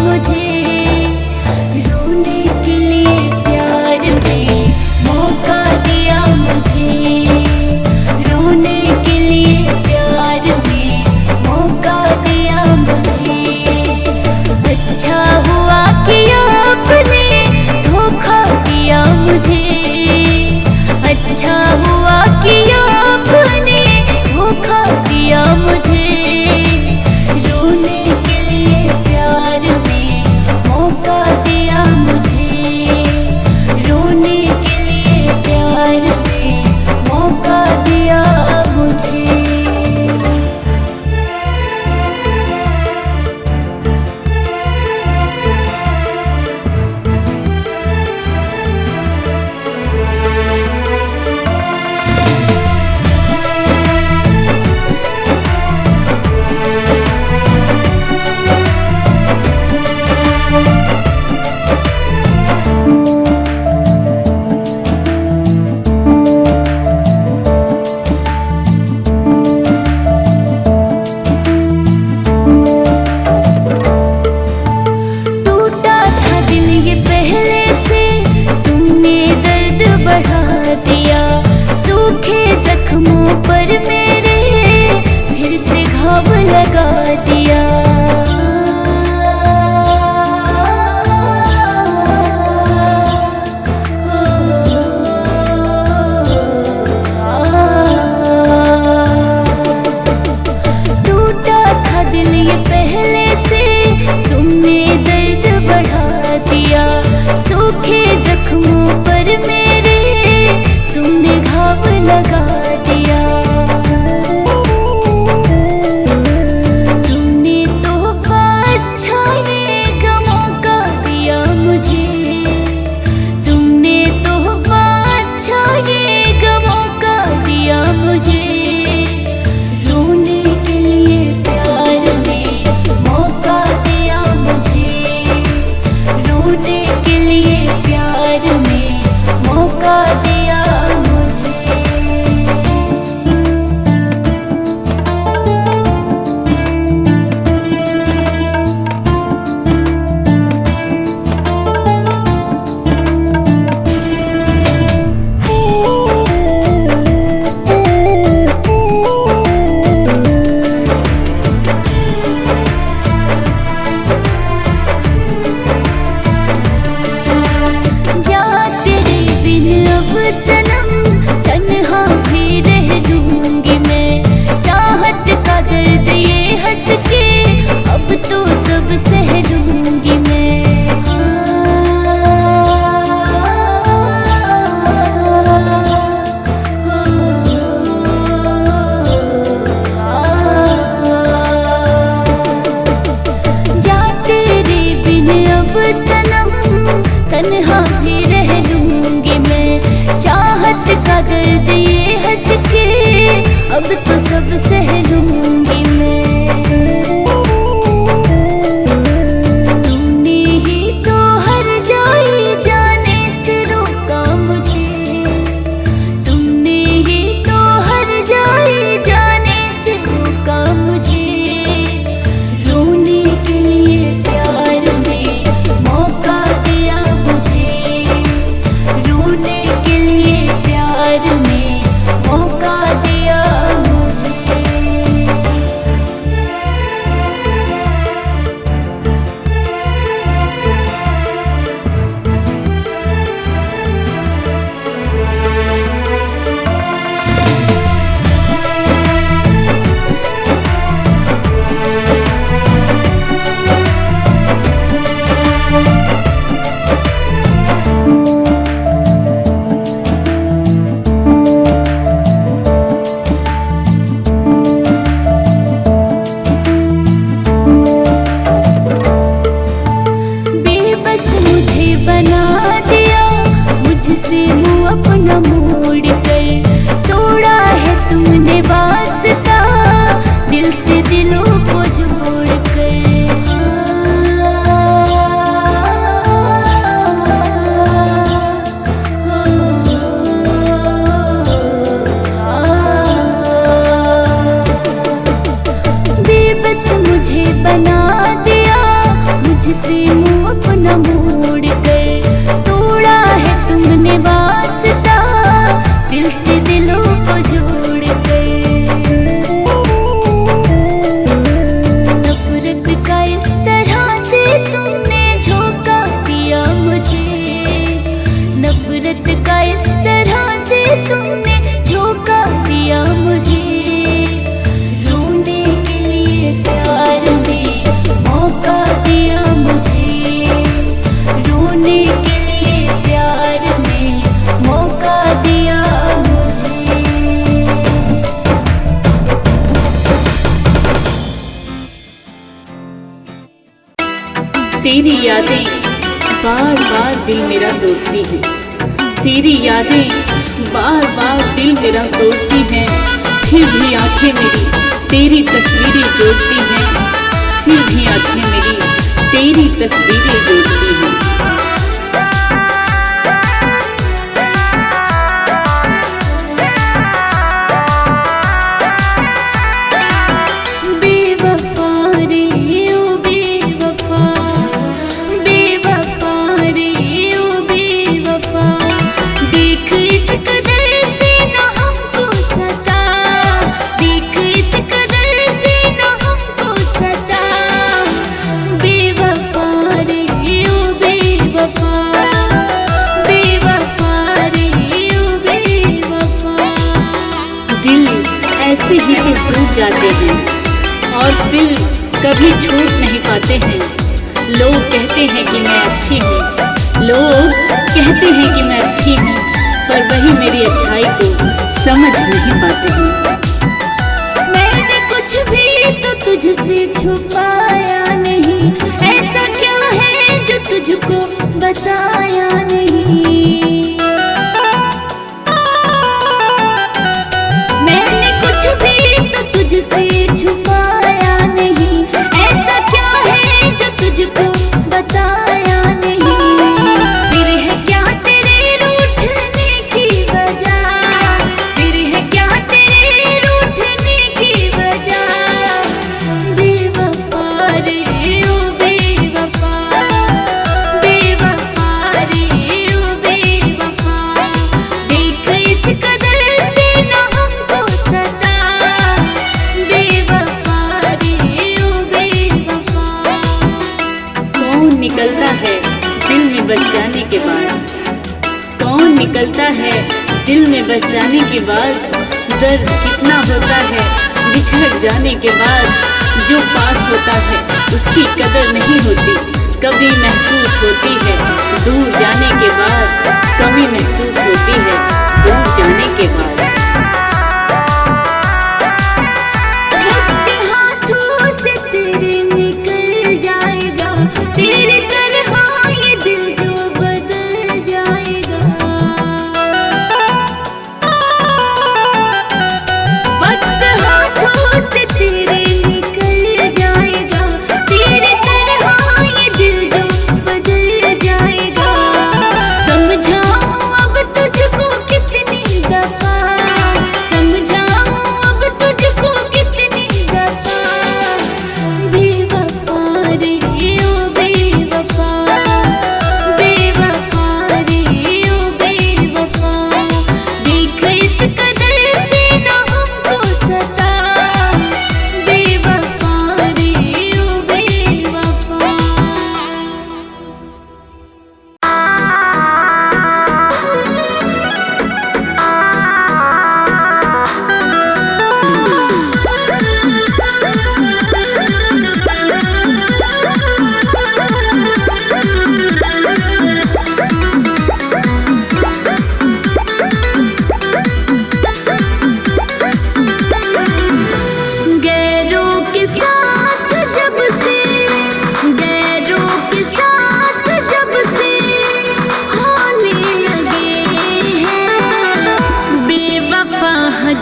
मुझे, रोने के लिए प्यार में मौका दिया मुझे, रोने के लिए प्यार में मौका दिया मुझे। अच्छा हुआ कि आपने धोखा दिया मुझे, अच्छा हुआ कि आपने धोखा दिया मुझे, रोने के लिए प्यार में मौका दिया मुझे, रोने के लिए प्यार में मौका दिया मुझे। बढ़ा दिया सूखे जख्मों पर मेरे, फिर से घाव लगा दिया। टूटा था दिल ये पहले से, तुमने दर्द बढ़ा दिया सूखे जख्मों पर मेरे, तुमने घाव लगा दिया। तुमने तोहफा अच्छा ये गमों का दिया मुझे, तुमने तोहफा अच्छा ये गमों का दिया मुझे, रोने के लिए प्यार में मौका दिया मुझे, रोने के लिए प्यार में मौका दिया मुझे। सनम तन्हा भी रह लूंगी मैं, चाहत का दर्द ये हंस के अब तो सब सह लूंगी मैं। जा तेरे बिन अब सनम तन्हा भी रह लूंगी मैं, चाहत का दर्द ये हंस के अब तो सब सह लूंगी मैं। तुमने ही तो हर जाई जाने से रोका मुझे, तुमने ही तो हर जाई जाने से रोका मुझे, रोने के लिए प्यार में मौका दिया मुझे, रोने के लिए प्यार में मौका दिया मुझे। तेरी यादें बार बार दिल मेरा तोड़ती हैं, तेरी यादें बार बार दिल मेरा तोड़ती हैं। फिर भी आंखें मेरी तेरी तस्वीरें जोड़ती हैं, फिर भी आंखें मेरी तेरी तस्वीरें जोड़ती हैं। ऐसे ही तो टूट जाते हैं और फिर कभी छूट नहीं पाते हैं। लोग कहते हैं कि मैं अच्छी हूँ, लोग कहते हैं कि मैं अच्छी हूँ, पर वही मेरी अच्छाई को समझ नहीं पाते हैं। मैंने कुछ भी तो तुझसे छुपाया नहीं, ऐसा क्या है जो तुझको बताया नहीं। तुझसे छुपाया नहीं, ऐसा क्या है जो तुझको बताया नहीं। फिर है क्या तेरे रूठने की वजह, फिर है क्या तेरे रूठने की वजह। बेवफा रे ओ बेवफा, बेवफा रे ओ बेवफा। देख इस कदर से न हमको सता, निकलता है दिल में बस जाने के बाद, कौन निकलता है दिल में बस जाने के बाद। दर्द कितना होता है बिछड़ जाने के बाद, जो पास होता है उसकी कदर नहीं होती, कभी महसूस होती है दूर जाने के बाद, कमी महसूस होती है दूर जाने के बाद। तेरी तरह ये दिल जो बदल जाएगा, वक्त हाथों से तेरे निकल जाएगा। तेरी तरह ये दिल जो बदल जाएगा। समझाऊं अब तुझको कितनी दफा, समझाऊं अब तुझको कितनी दफा। बेवफा रे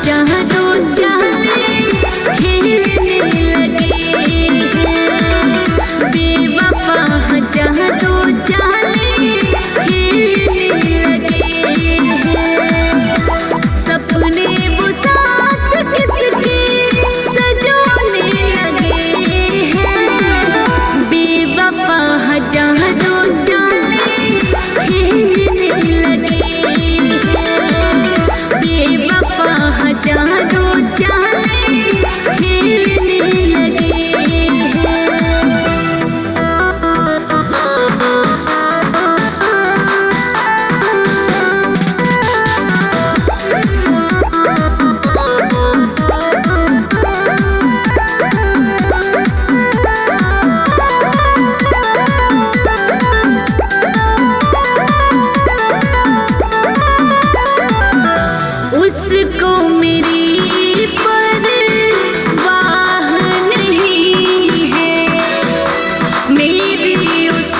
जहाँ तो चाहे खेलने लगे हैं, बेवफा जहाँ तो चाहे खेलने लगे हैं। सपने वो साथ किसके सजोने लगे हैं, बेवफा जहाँ तो चाहे खेलने लगे हैं, बेवफा जहाँ तो चाहे खेलने लगे हैं। उसको मेरी परवाह नहीं है, मेरी उस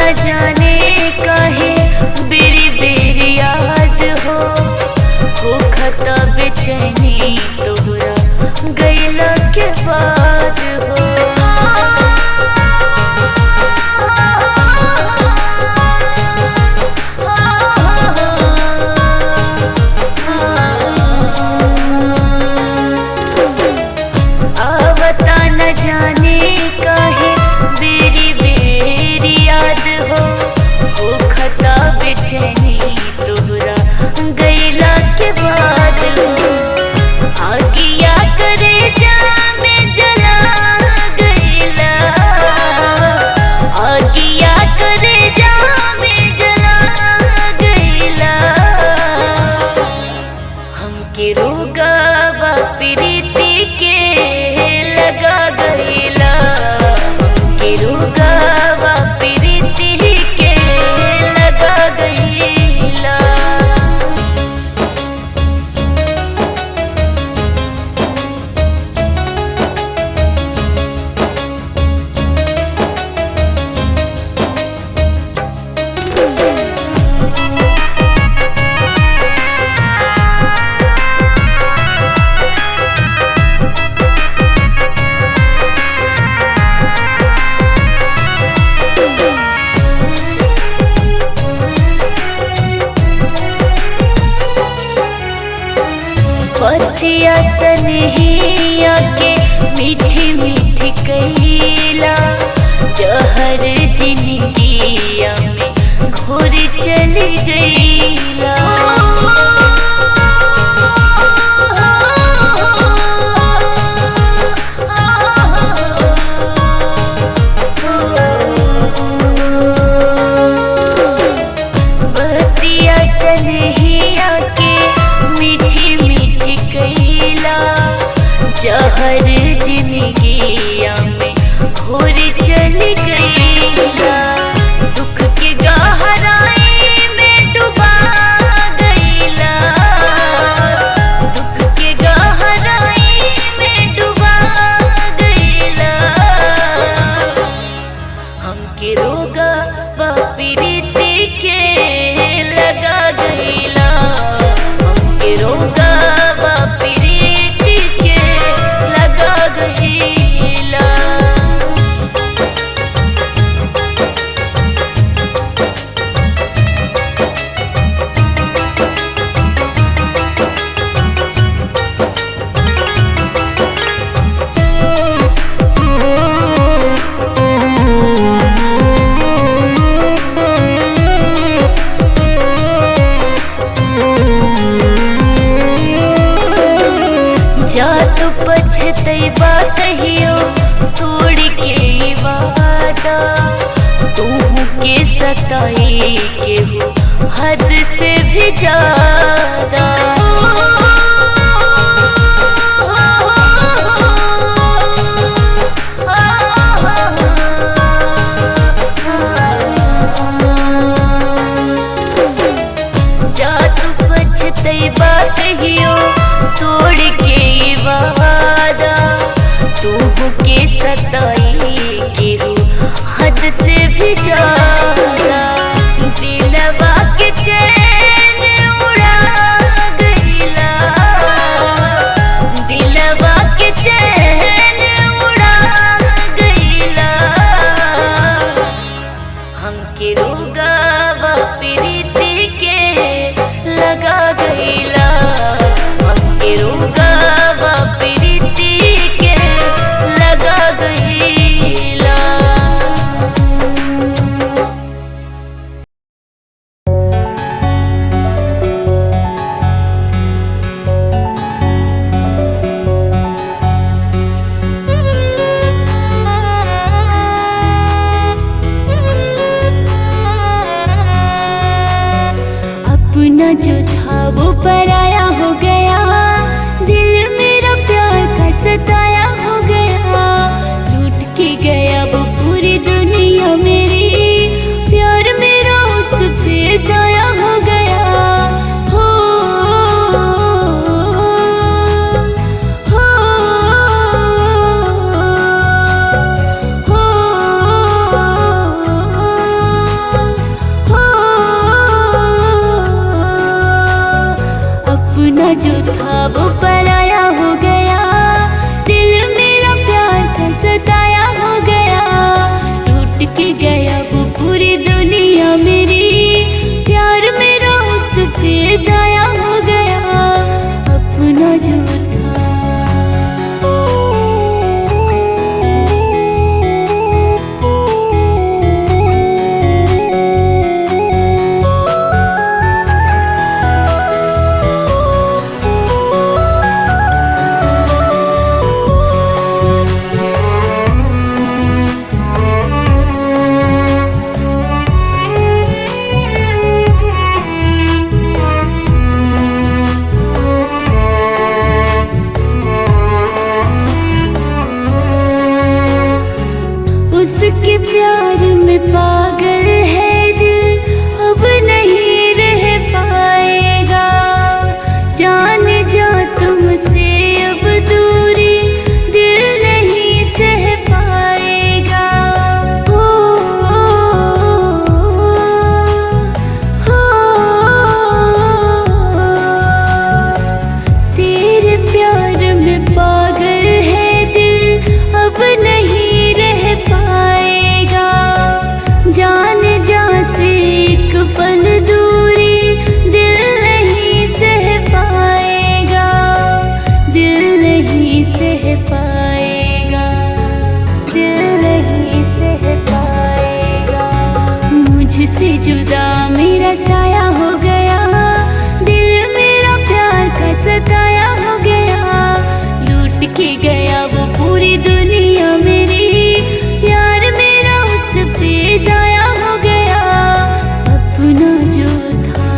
न जाने काहे बेरी बेरी याद हो खता बेचैनी तोहरा गैला के बाद हो। आवता न जाने काहे बेरी बेरी याद हो खता बेचैनी तोहरा गैला के बाद हो। आगिया करे जा में जला गैला, आगिया करे जा में जला गैला। हमके रोगावा प्रीति के लगा गैला, हमके रोगावा प्रीति के लगा गैला। पतिया सनहिया के मीठी मीठी कैला, जहर जिंदगिया में घोर चली गईला। पतिया सनहिया के मीठी मीठी कैला, जहर जिंदगिया में घोर चली गईला। दुख के गहराई में डुबा गईला, दुख के गहराई में डुबा गईला। हमके रोगा प्रीति के लगा गईला, हमके रोगा प्रीति के लगा गईला। जा तो पछतैबा कहियो तोड़ के वादा, तूहू के सताई के हो हद से भी ज्यादा। जा तू पछतैबा कहियो तोड़ के वादा, तूहू के सताई के हो हद से भी ज्यादा। दिलवा के चैन उड़ा गईला, दिलवा के चैन उड़ा गईला। हमके रोगावा प्रीति के लगा गईला, हमके रोगावा प्रीति के लगा गईला। अपना जो था वो पराया हो गया, दिल मेरा प्यार का सताया हो गया। लूट के गया वो पूरी दुनिया मेरी, प्यार मेरा उस पे जाया हो गया। हो हो हो प्यार में पागल है दिल, अब नहीं रह पाएगा। जान जा तुमसे अब दूरी, दिल नहीं सह पाएगा। हो तेरे प्यार में पागल है दिल, अब नहीं रह पाएगा। जान जा से एक पल दूरी, दिल नहीं सह पाएगा। दिल नहीं सह पाएगा। दिल नहीं सह पाएगा। मुझसे जुदा मेरा साया हो गया, दिल मेरा प्यार का सताया हो गया। लूट के गया वो पूरी दुनिया मेरी, प्यार मेरा उस पे जाया हो गया। अपना जो था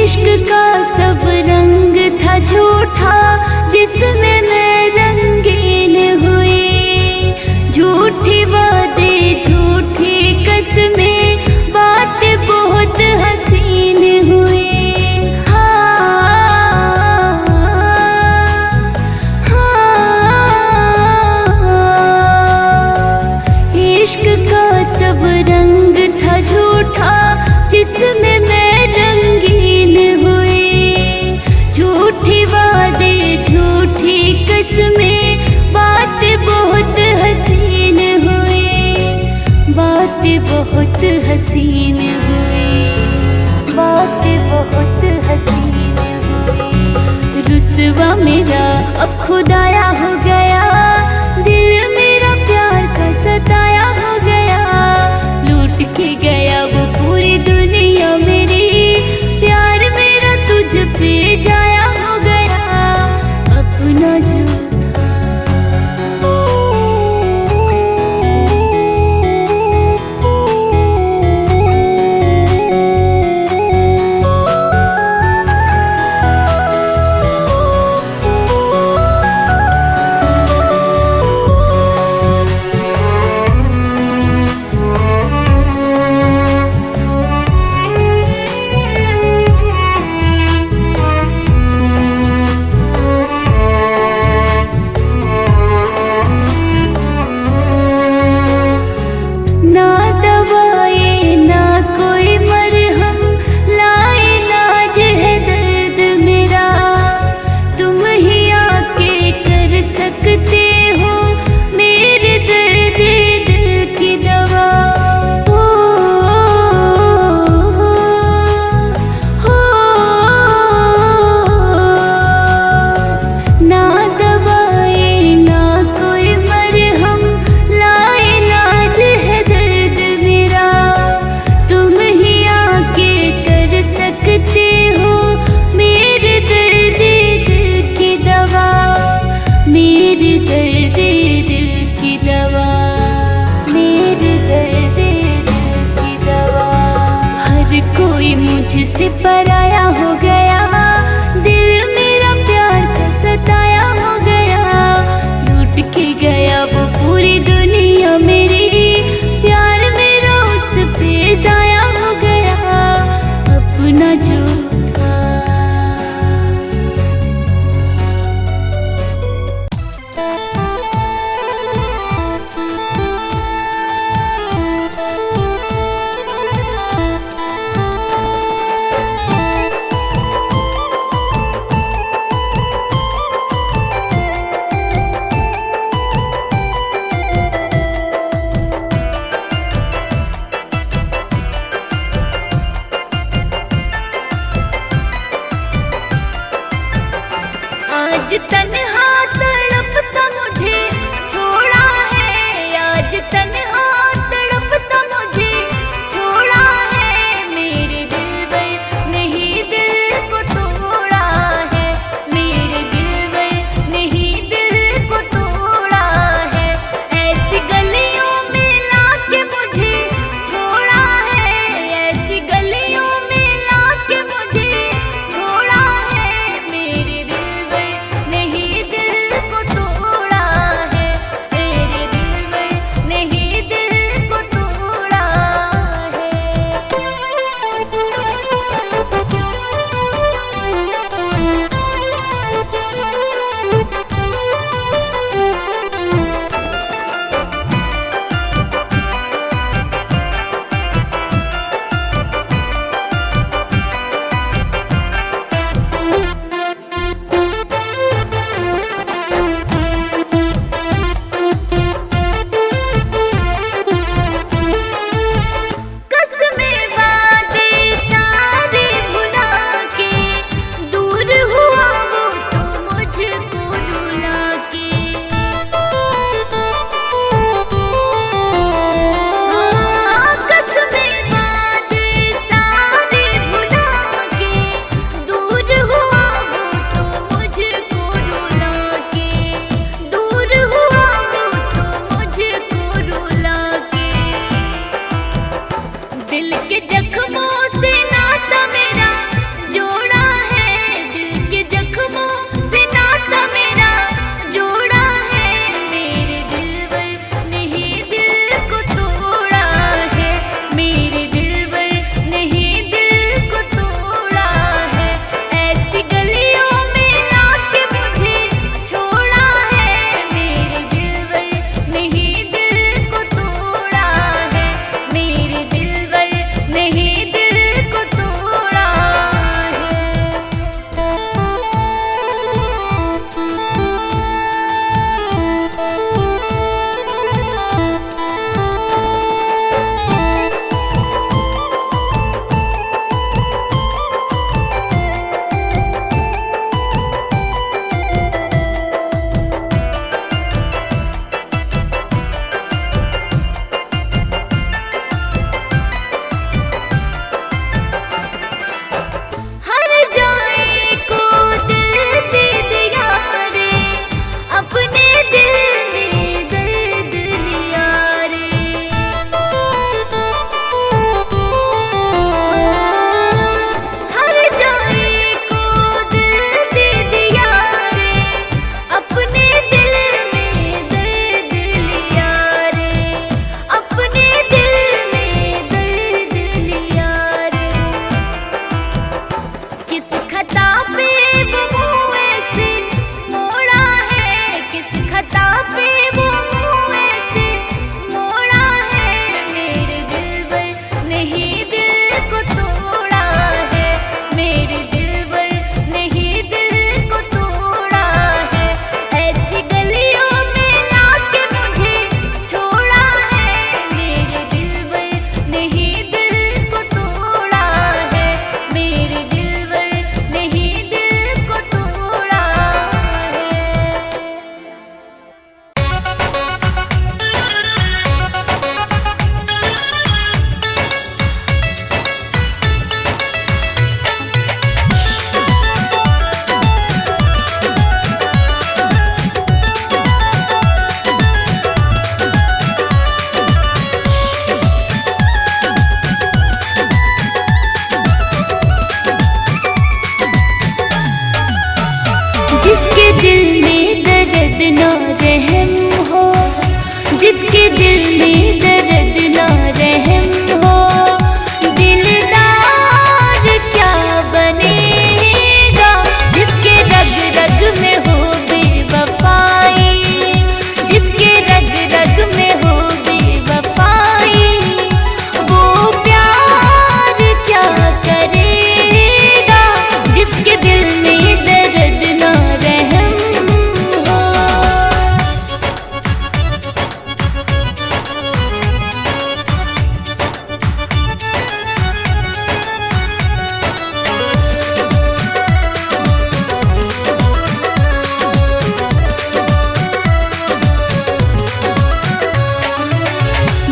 इश्क का सब रंग था झूठा, जिसमें मैं रंगीन हुई। झूठी वादे झूठी कसमें, बात बहुत हसीन हुई। इश्क का सब रंग था झूठा, जिसमें मैं रंगीन हुई। झूठी वादे झूठी कसमें, बात बहुत हसीन हुई। बात बहुत हसीन हुई। बात बहुत हसीन हुई। रुसवा मेरा अब खुदाया हो गया, दिल मेरा प्यार का सताया हो गया। लूट के गया वो पूरी दुनिया मेरी, प्यार मेरा तुझ पे जाया हो गया। अपना जो ना दवाई ना कोई मरहम, लाए लाज है दर्द मेरा। तुम ही आके कर सकते हो मेरे दर्द दिल की दवा। ना दवाई ना कोई मरहम, लाए लाज है दर्द मेरा। तुम ही आके कर सकते हो मेरे दर्द दिल की दवा। मेरे दर्द दिल की दवा। मेरे दर्द दिल की दवा। हर कोई मुझसे पराया हो गया, दिल मेरा प्यार का सताया हो गया। लूट के गया वो पूरी दुनिया मेरी, प्यार मेरा उस पे जाया हो गया। अपना जो था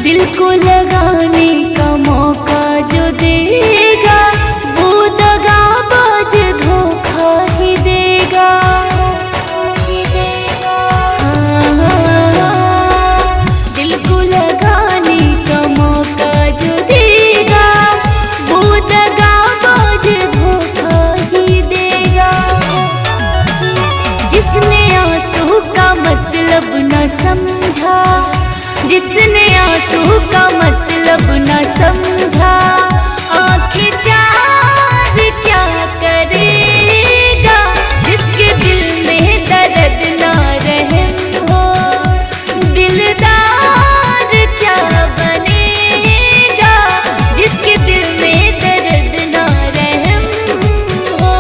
दिल को लगाने का मौका जो देगा वो दगाबाज धोखा ही देगा। दिल को लगाने का मौका जो देगा वो दगाबाज धोखा ही देगा। जिसने आंसू का मतलब न समझा, जिसने आंसू का मतलब न समझा, आंखें चार क्या करेगा। जिसके दिल में दर्द ना रहम हो, दिलदार क्या बनेगा। जिसके दिल में दर्द ना रहम हो।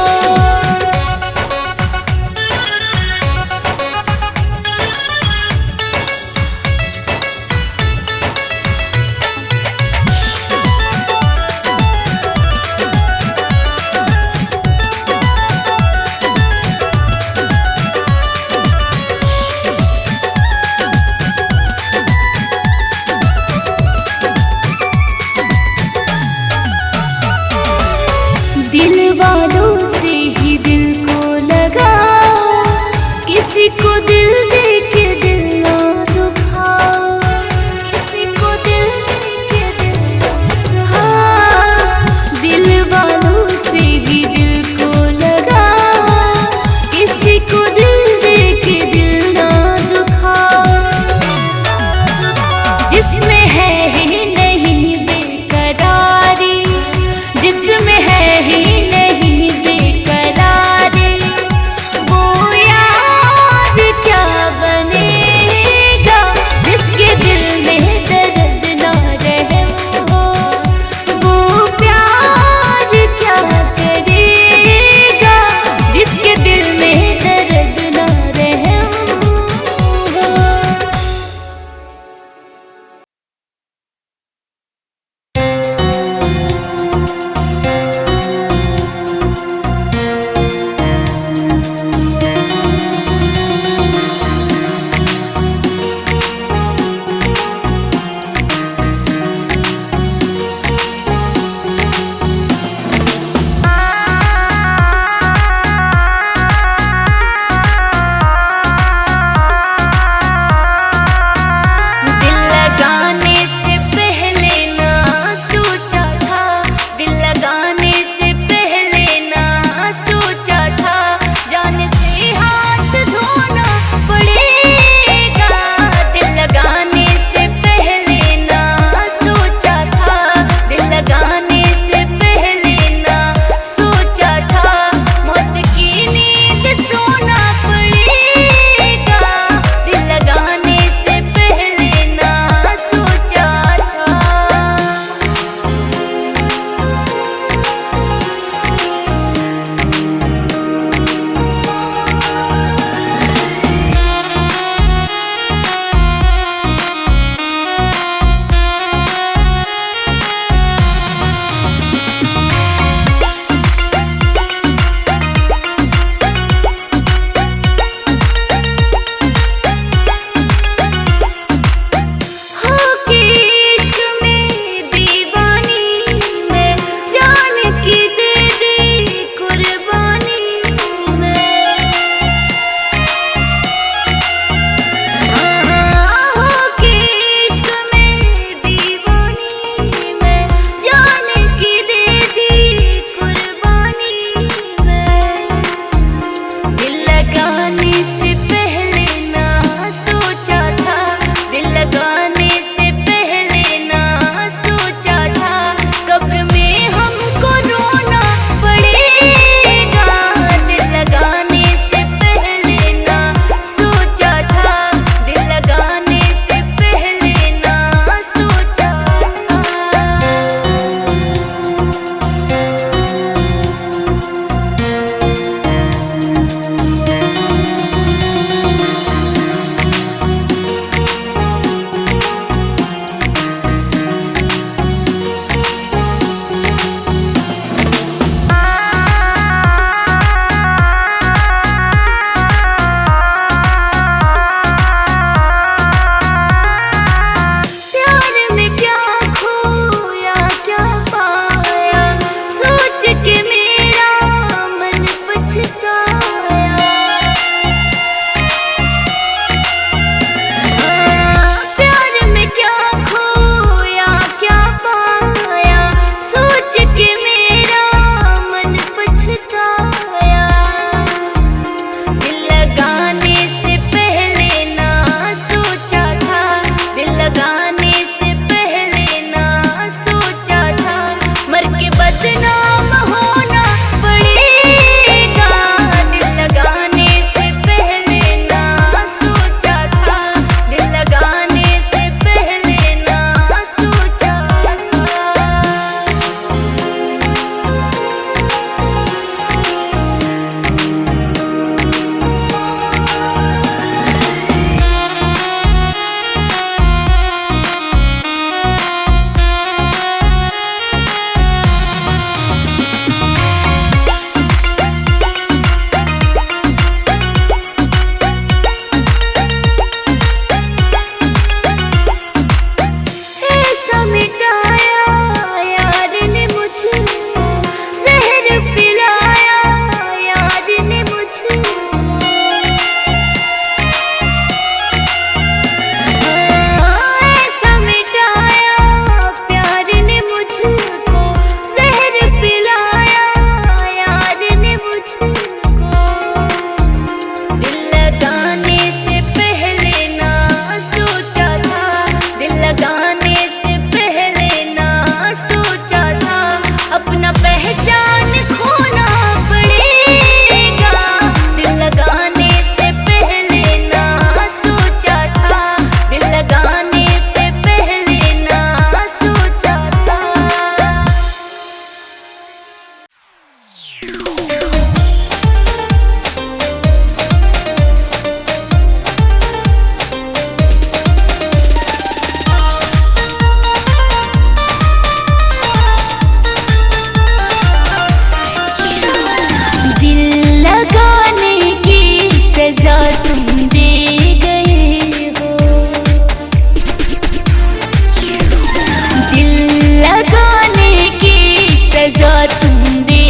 तुम दे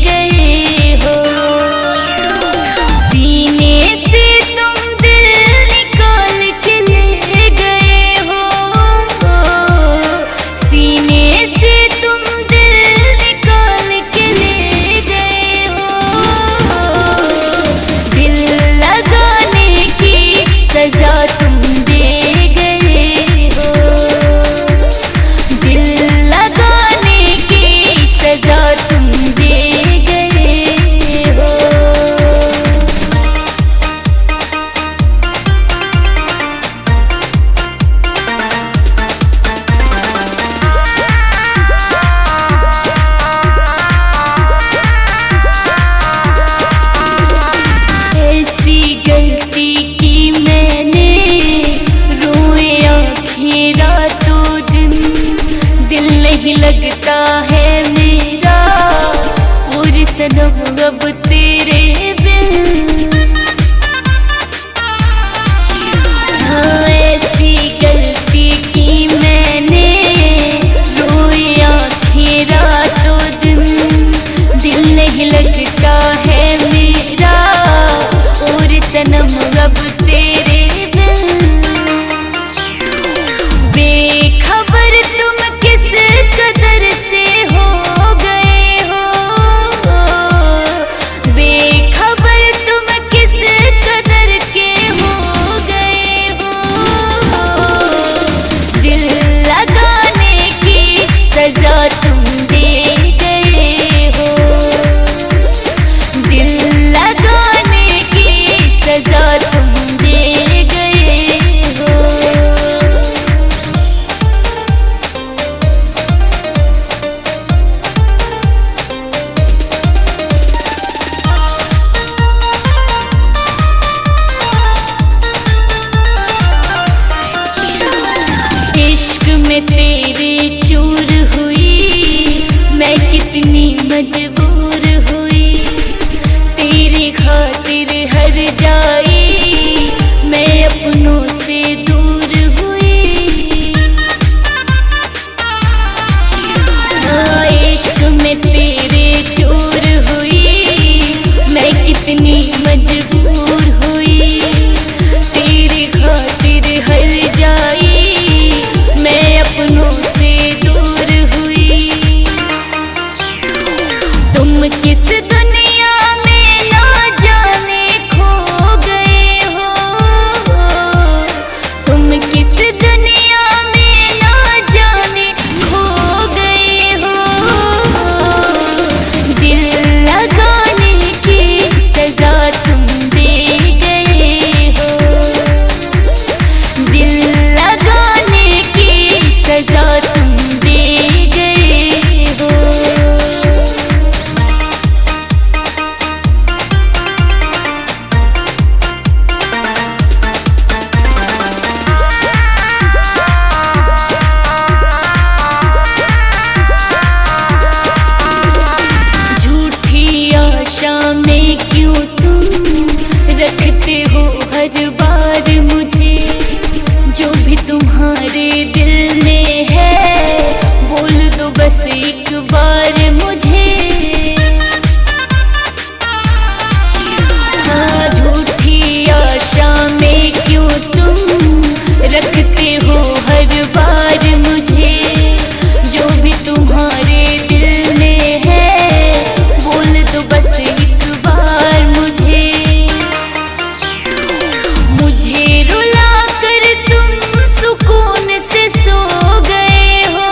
गए हो। सीने से तुम दिल निकाल के ले गए हो, सीने से तुम दिल निकाल के ले गए हो। दिल लगाने की सजा तुम दे गए हो, दिल लगाने की सजा तुम दे गए हो। ऐसी गलती की मैंने, रोए आँखें रातों दिन, दिल नहीं लगता है मेरा और सनम अब तेरे बिन। हाँ ऐसी गलती की मैंने, रोए आँखें रातों दिन, दिल नहीं लगता है मेरा और सनम अब तेरे बिन। बेखबर तुम किस कदर से हो गए हो, बेखबर तुम किस कदर के हो गए हो। दिल लगाने की सजा तुम दे गए हो, दिल लगाने की सजा तुम दे गए हो। इश्क में तेरे चूर हुई, मैं कितनी मजबूर हुई, तेरी खातिर हर जाई मैं अपनों से दूर हुई। हाँ इश्क में तेरे चूर हुई, मैं कितनी मजबूर हुई, तेरी खातिर हर जाई मैं अपनों से दूर हुई। तुम किस दुनिया में ना जाने खो गए हो, तुम किस दुनिया में ना जाने खो गए हो। दिल लगाने की सजा तुम दे गए हो, दिल लगाने की सजा तुम दे गए हो। झूठी आशा में क्यों तुम रखते हो हर बार मुझे, जो भी तुम्हारे दिल में है बोल दो बस एक बार मुझे। हाँ झूठी आशा में क्यों तुम रखते हो हर बार मुझे, जो भी तुम्हारे दिल में है बोल दो बस एक बार मुझे। मुझे रुला कर तुम सुकून से सो गए हो,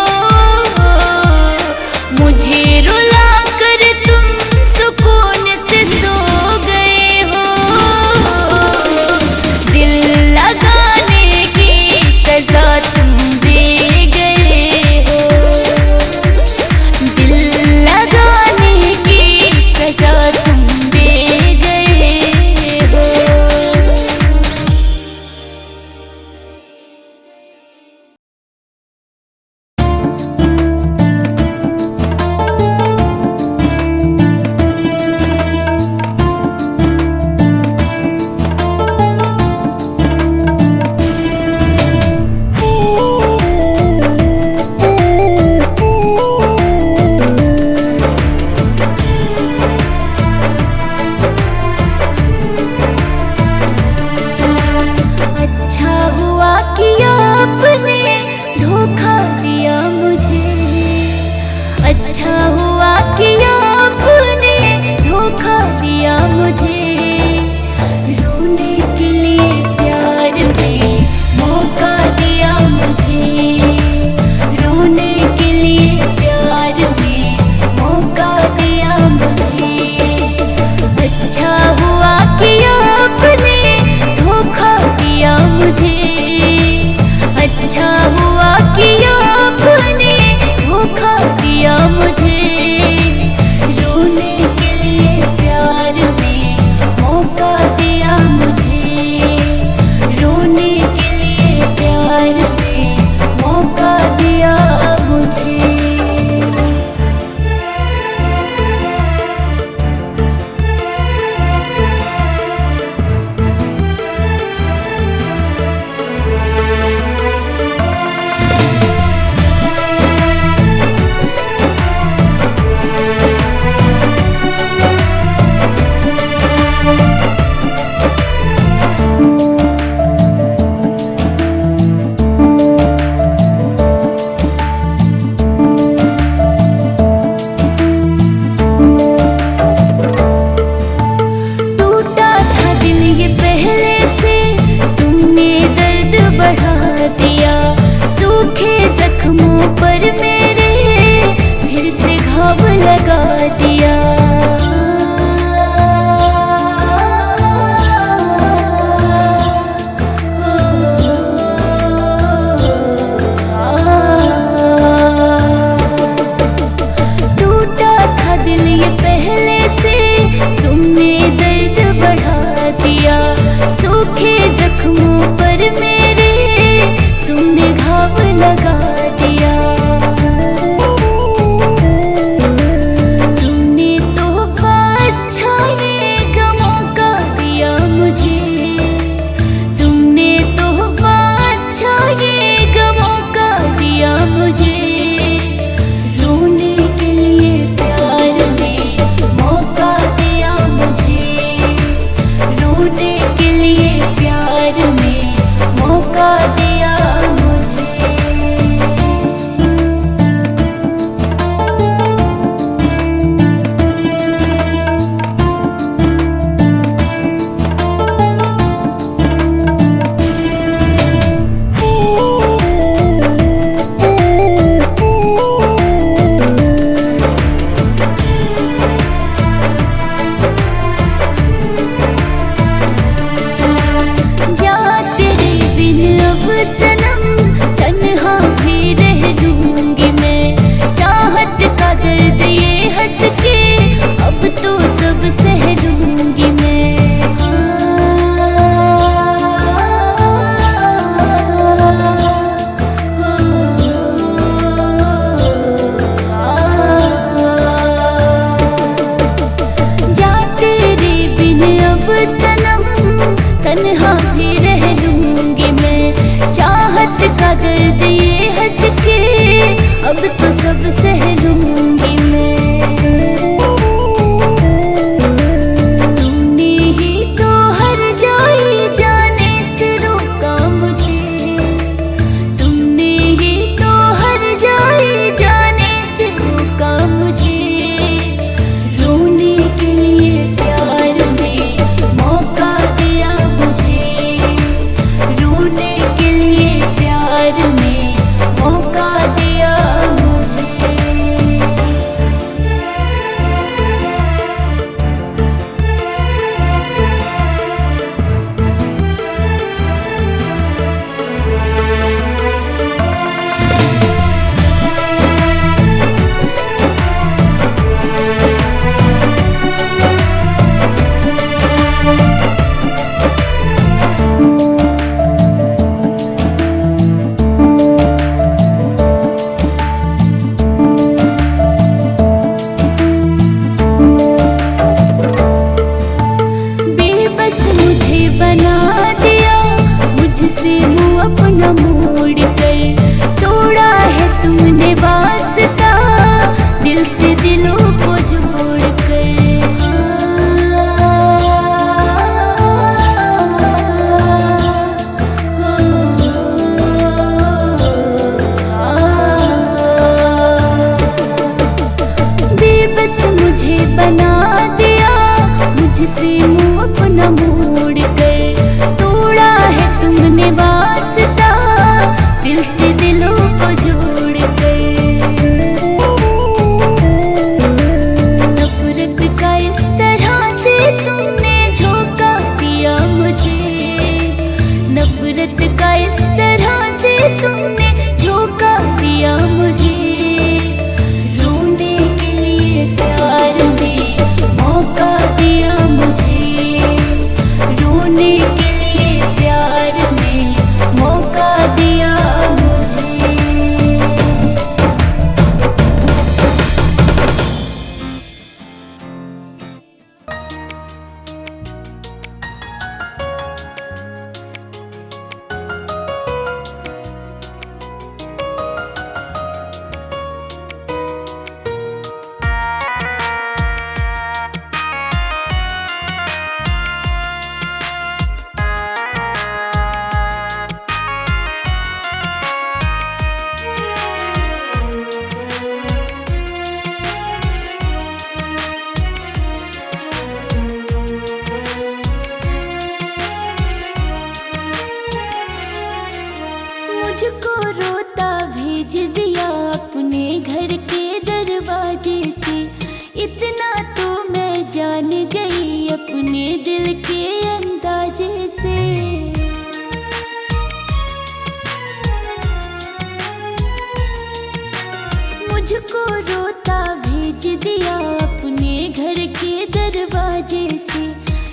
तुझको रोता भेज दिया अपने घर के दरवाजे से।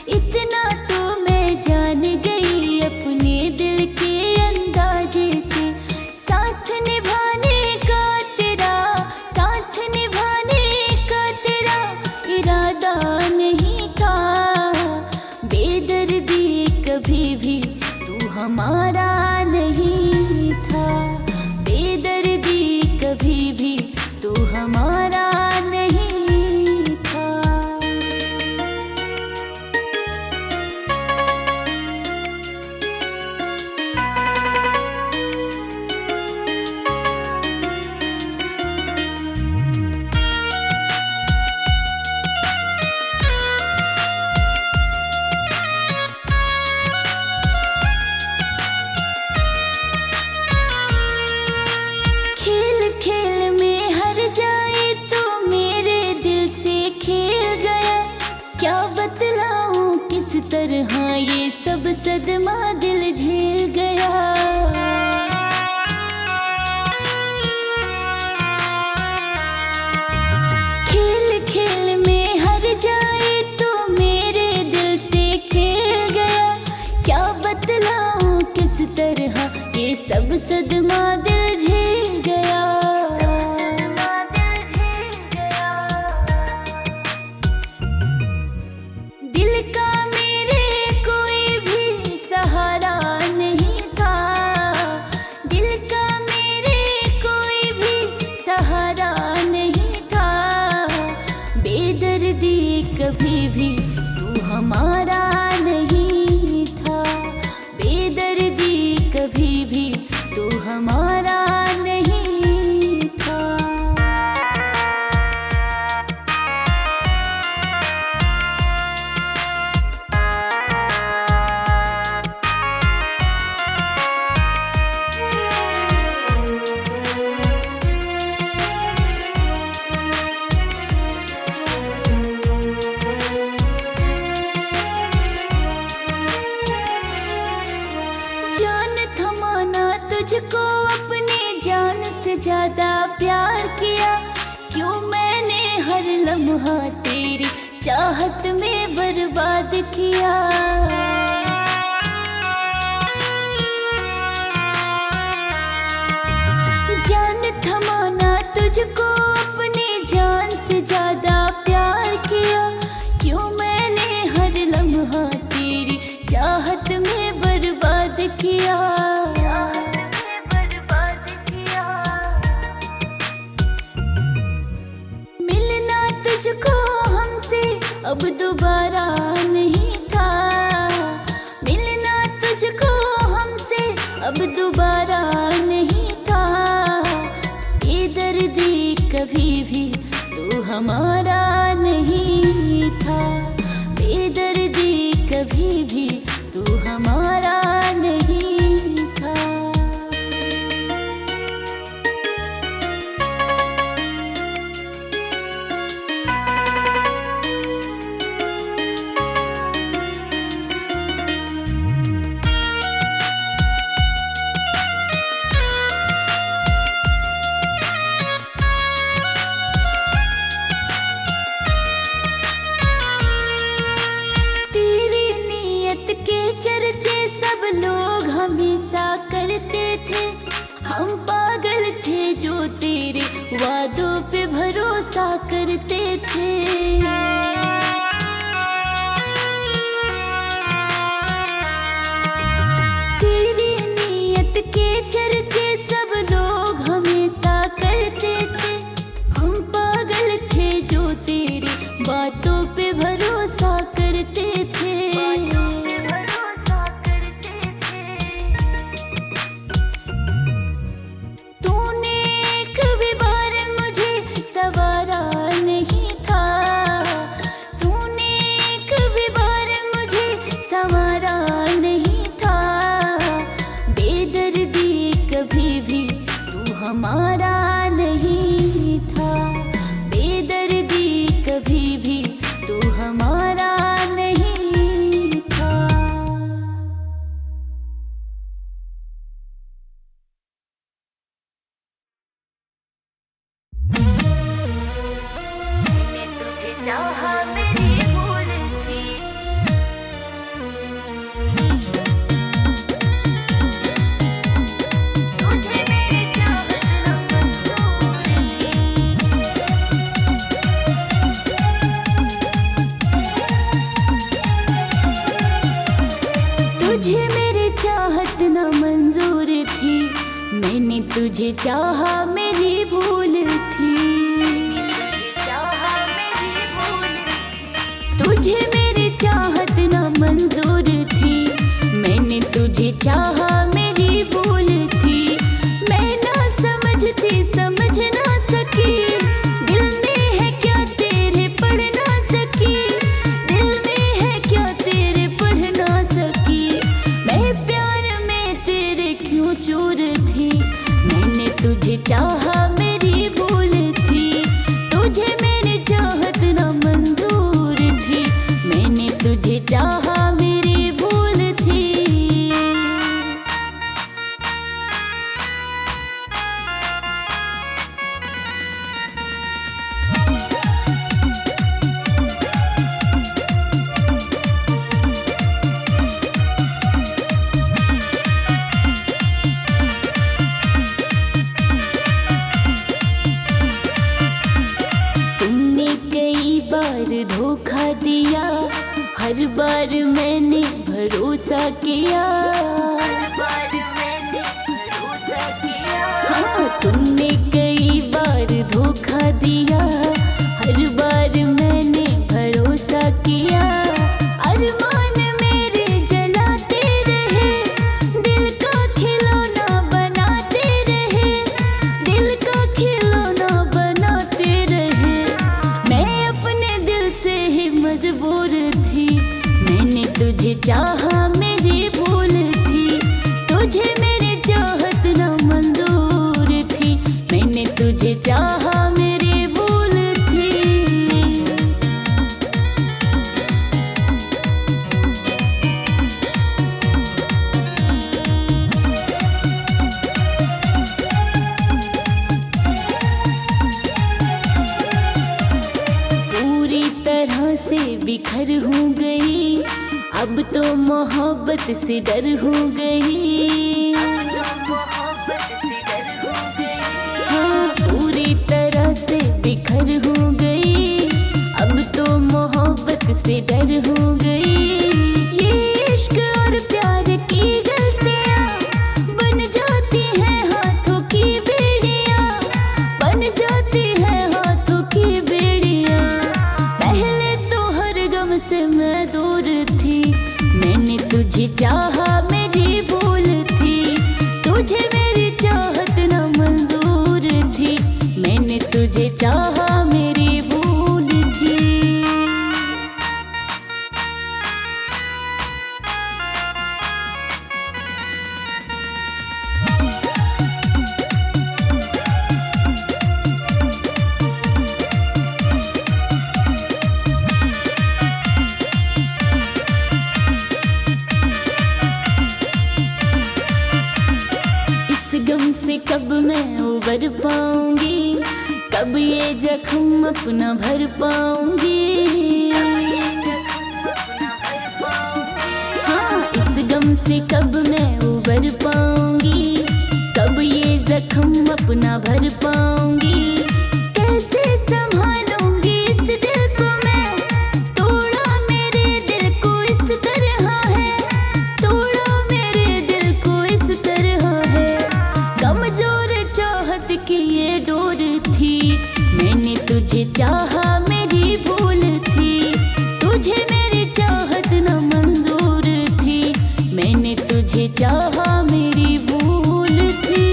इतना तो मैं जान गई अपने दिल के अंदाजे से। साथ निभाने का तेरा, साथ निभाने का तेरा इरादा नहीं था। बेदर्दी कभी भी तू हमारा नहीं था। बेदर्दी कभी भी तू हमारा नहीं था। खेल खेल में हर जाए तो मेरे दिल से खेल गया। क्या बतलाऊं किस तरह ये सब सदमा दिल झेल गया। खेल खेल में हर जाए तो मेरे दिल से खेल गया। क्या बतलाऊं किस तरह ये सब सदमा दिल झेल गया। दिल का मेरे कोई भी सहारा नहीं था। दिल का मेरे कोई भी सहारा नहीं था। बेदर्दी कभी भी तू हमारा नहीं था। बेदर्दी कभी भी तू हमारा नहीं था। जान थमाना तुझको अपने जान से ज्यादा प्यार किया। क्यों मैंने हर लम्हा तेरी चाहत में बर्बाद किया। जान थमाना तुझको अपने जान से ज्यादा प्यार किया। क्यों मैंने हर लम्हा तेरी चाहत में बर्बाद किया। मिलना तुझको हमसे अब दोबारा नहीं था। मिलना तुझको हमसे अब दोबारा नहीं था। बेदर्दी कभी भी तू हमारा नहीं था। बेदर्दी कभी भी तू हमारा नहीं था। तेरी नीयत के चर्चे सब लोग हमेशा करते थे। हम पागल थे जो तेरे वादों पे भरोसा करते थे। तेरी नीयत के चर्चे सब लोग हमेशा करते थे। हम पागल थे जो तेरी बातों पे भरोसा करते थे। तूने एक भी बार मुझे सवारा नहीं था। तूने एक भी बार मुझे संवारा नहीं था। बेदर्दी कभी भी तू हमारा नहीं था। बेदर्दी कभी भी तू हमारा नहीं था। चाहा मेरी भूल थी। तुझे मेरी चाहत न मंजूर थी। तुझे मेरी चाहत न मंजूर थी, मैंने तुझे चाहा मेरी भूल थी। तुझे मेरी चाहत न मंजूर थी, मैंने तुझे चाहा मेरी भूल थी। मैं ना समझती समझ ना सकी, दिल में है क्या तेरे पढ़ ना सकी। दिल में है क्या तेरे पढ़ ना सकी। मैं प्यार में तेरे क्यों चूर थी, मैंने तुझे चाहा मेरी भूल थी। तुझे मेरी चाहत न मंजूर थी, मैंने तुझे चाहा मेरी भूल थी। तुमने कई बार धोखा दिया, हर बार मैंने भरोसा किया। हाँ, तुमने कई बार धोखा दिया, हर बार मैंने भरोसा किया। अरमान मेरे जलाते रहे, दिल का खिलौना बनाते रहे। दिल का खिलौना बनाते रहे। मैं अपने दिल से ही मजबूर थी, मैंने तुझे चाहा मेरी भूल थी। तुझे मेरी चाहत न मंजूर थी, मैंने तुझे चाहा मेरी भूल थी। पूरी तरह से बिखर हो गई, अब तो मोहब्बत से डर हो गई। हाँ, पूरी तरह से बिखर हो गई, अब तो मोहब्बत से डर हो गई। ये इश्क और प्यार की गलतियाँ बन जाती हैं हाथों की बेड़ियाँ, बन जाती हैं हाथों की बेड़ियाँ। पहले तो हर गम से मैं दूर थी, मैंने तुझे चाहा मेरी भूल थी। तुझे मेरी चाहत न मंजूर थी, मैंने तुझे चाहा मेरी भूल थी। इस गम से कब मैं उबर पाऊंगी, कब ये जख्म अपना भर पाऊंगी। हाँ, इस गम से कब मैं उबर पाऊंगी, कब ये जख्म अपना भर पाऊंगी। कैसे संभालूंगी इस दिल को मैं, तोड़ा मेरे दिल को इस तरह है। तोड़ा मेरे दिल को इस तरह है। कमजोर चाहत की ये डोर थी, मैंने तुझे चाहा मेरी भूल थी। तुझे मेरी चाहत न मंजूर थी, मैंने तुझे चाहा मेरी भूल थी।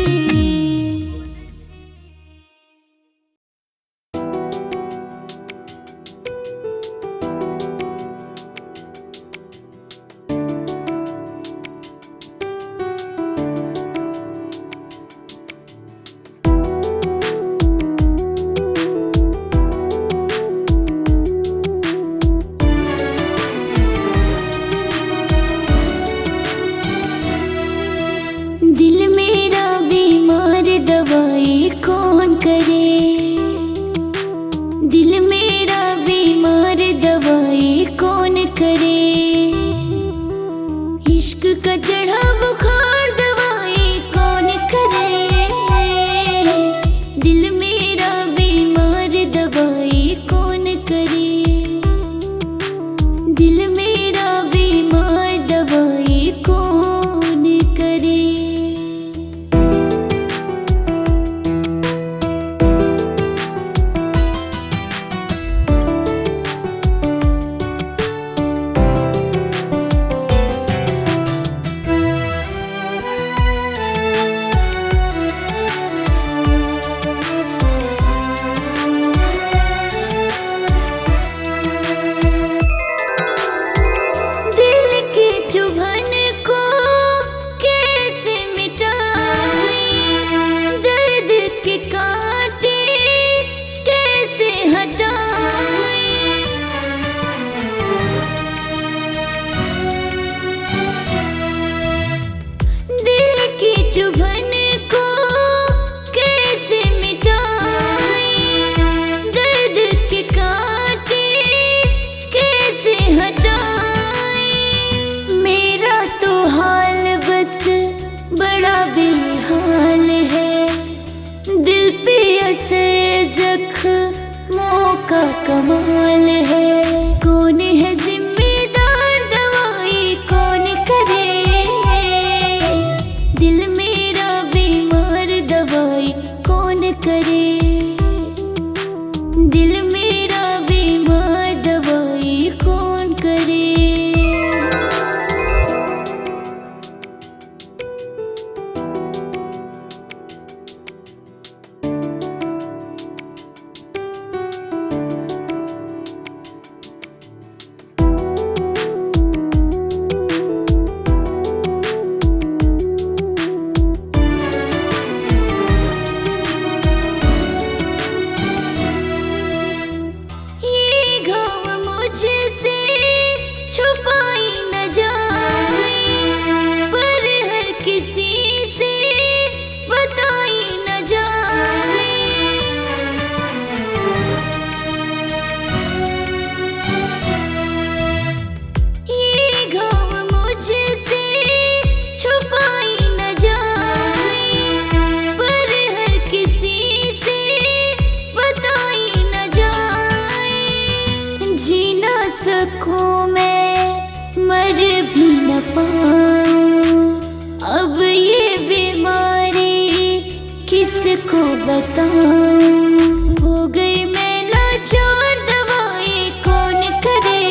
चढ़ा बुखार दवाई कौन करे, दिल मेरा बीमार दवाई कौन करे, दिल मेरा बीमार दवाई कौन करे। चुभन को कैसे मिटाएं, दर्द के कांटे कैसे हटाएं, दिल की चुभन को कैसे मिटाएं, दर्द के कांटे कैसे हटाएं। मेरा तो हाल बस बड़ा बेहाल है, दिल पे असर जख्मों का कमाल है। कौन है जिम्मेदार दवाई कौन करे, दिल मेरा बीमार दवाई कौन करे, दिल मेरा बीमार दवाई कौन करे। मुझसे छुपाई न जाए, पर हर किसी से बताई न जाए, ये घाव मुझसे छुपाई न जाए, पर हर किसी से बताई न जाए। जी ना सकूं मैं मर भी न पाऊं, अब ये बीमारी किसको बताऊं। हो गई मैं लाचार दवाई कौन करे,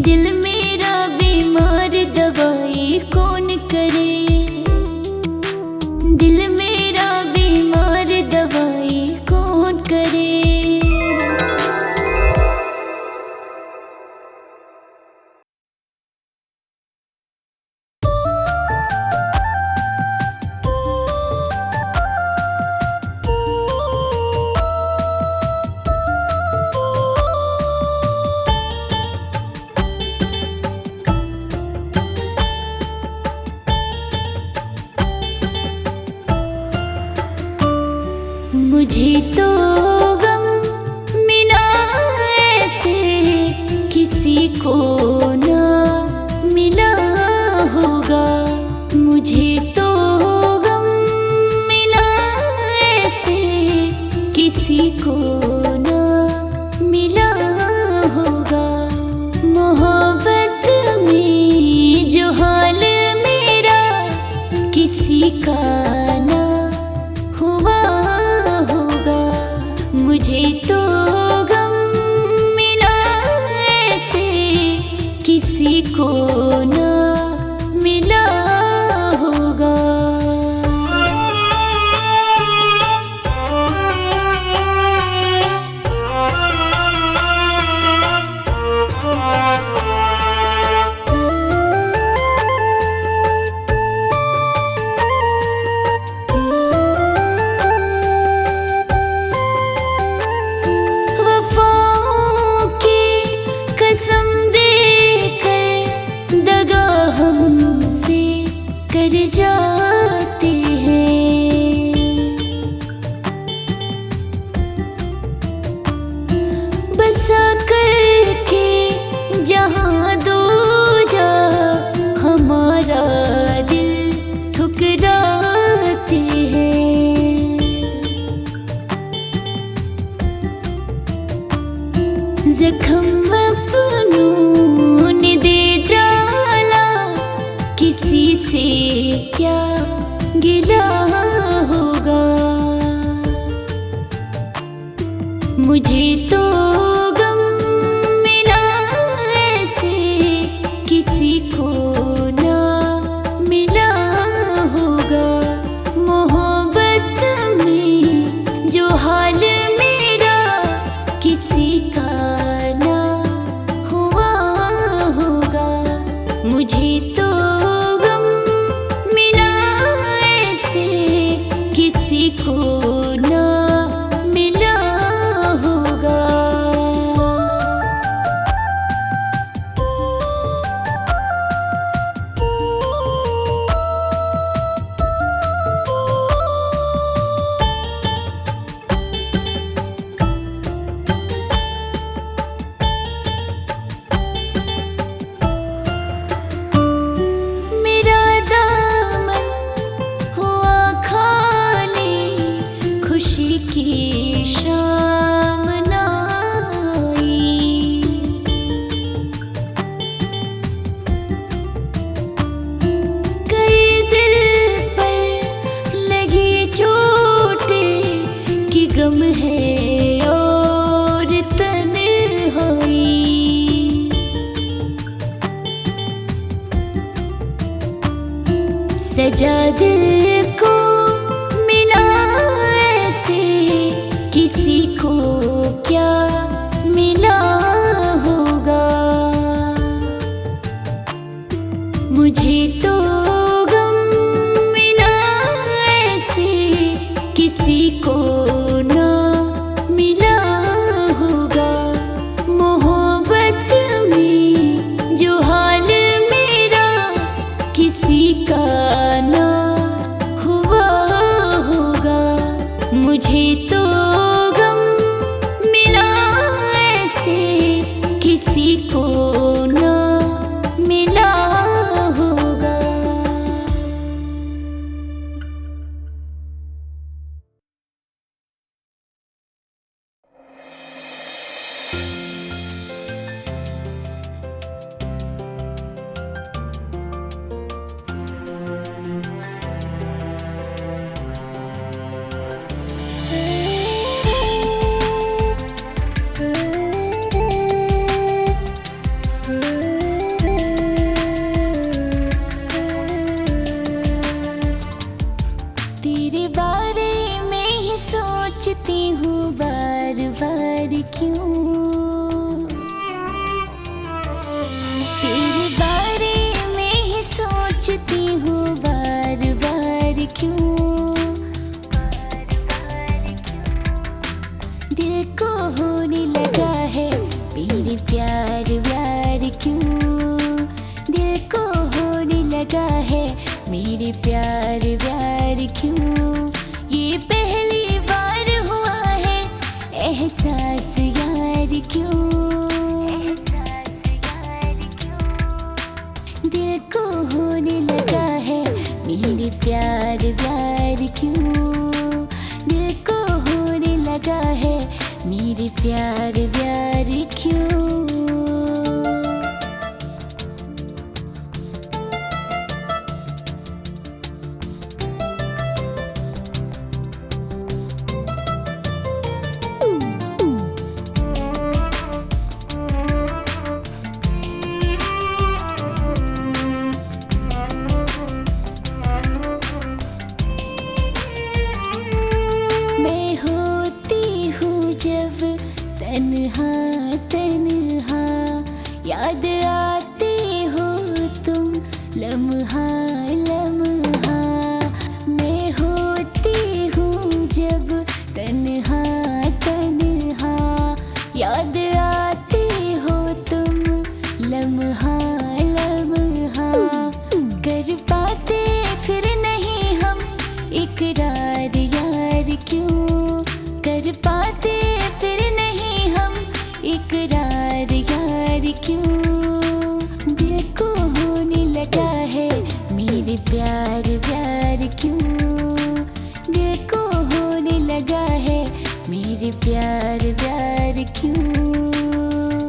दिल मेरा बीमार दवाई कौन करे, दिल मेरा बीमार दवाई कौन करे। मुझे तो गम मिला ऐसे किसी को ना मिला होगा, मुझे तो गम मिला ऐसे किसी को ना मिला होगा। मोहब्बत में जो हाल मेरा किसी का ना हुआ होगा, मुझे तो गम मिला ऐसे जख्म अपनों ने दे डाला, किसी से क्या गिला होगा। मुझे तो गम मिला ऐसे किसी को ना मिला होगा। मोहब्बत में जो हाल मेरा किसी का ना हुआ होगा। मुझे तो गम मिला ऐसे किसी को ना मिला होगा। मेरा दामन हुआ खाली, खुशी की शाम ना आई। कई दिल पर लगी चोटें कि गम है और तन्हाई। सजा दिल को मिला ऐसे किसी को क्या मिला होगा। मुझे तो गम मिला ऐसे किसी को ना मिला होगा। मोहब्बत में जो हाल मेरा किसी का ना हुआ होगा। मुझे तो गम मिला ऐसे किसी को ना मिला होगा। तेरे बारे में ही सोचती हूँ बार बार क्यों। तेरे बारे में ही सोचती हूँ बार बार क्यों। दिल को होने लगा है मेरे प्यार व्यार क्यों। दिल को होने लगा है मेरे प्यार व्यार क्यों। ये पहली बार हुआ है एहसास यार क्यों। दिल को होने लगा है मेरे प्यार व्यार क्यों। दिल को होने लगा है मेरे प्यार व्यार क्यों। मैं होती हूँ जब तन्हा तन्हा, याद आते हो तुम लम्हा लम्हा। मैं होती हूँ जब तन्हा तन्हा, याद आते हो तुम लम्हा लम्हा। कर पाते फिर नहीं हम इकरार यार क्यों। कर पाते फिर नहीं हम इकरार यार क्यों। दिल को होने लगा है मेरे प्यार व्यार क्यों। दिल को होने लगा है मेरे प्यार व्यार क्यों।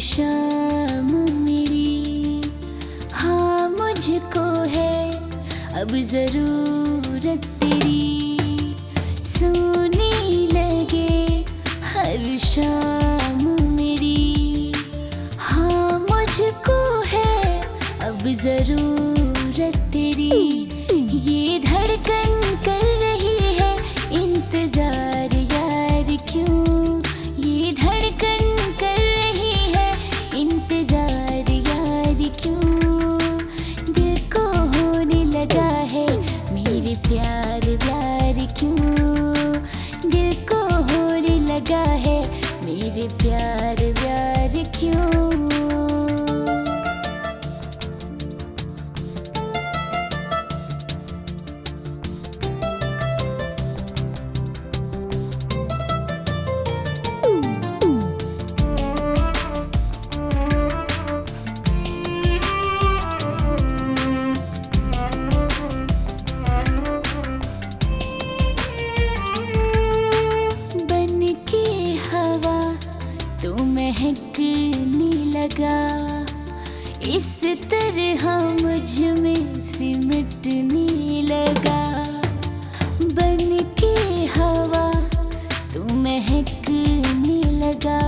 शाम मेरी। हाँ मुझको है अब ज़रूरत तेरी, सोने लगे हर शाम मेरी। हाँ मुझको है अब ज़रूरत तेरी, ये धड़कन कर रही है इंतज़ार यार क्यों, ये धड़कन कर रही है इंतज़ार यार क्यों। दिल को होने लगा है मेरे प्यार प्यार क्यों, दिल को होने लगा है मेरे प्यार प्यार क्यों। महकने लगा इस तरह मुझ में सिमटने लगा, बन के हवा तू महकने लगा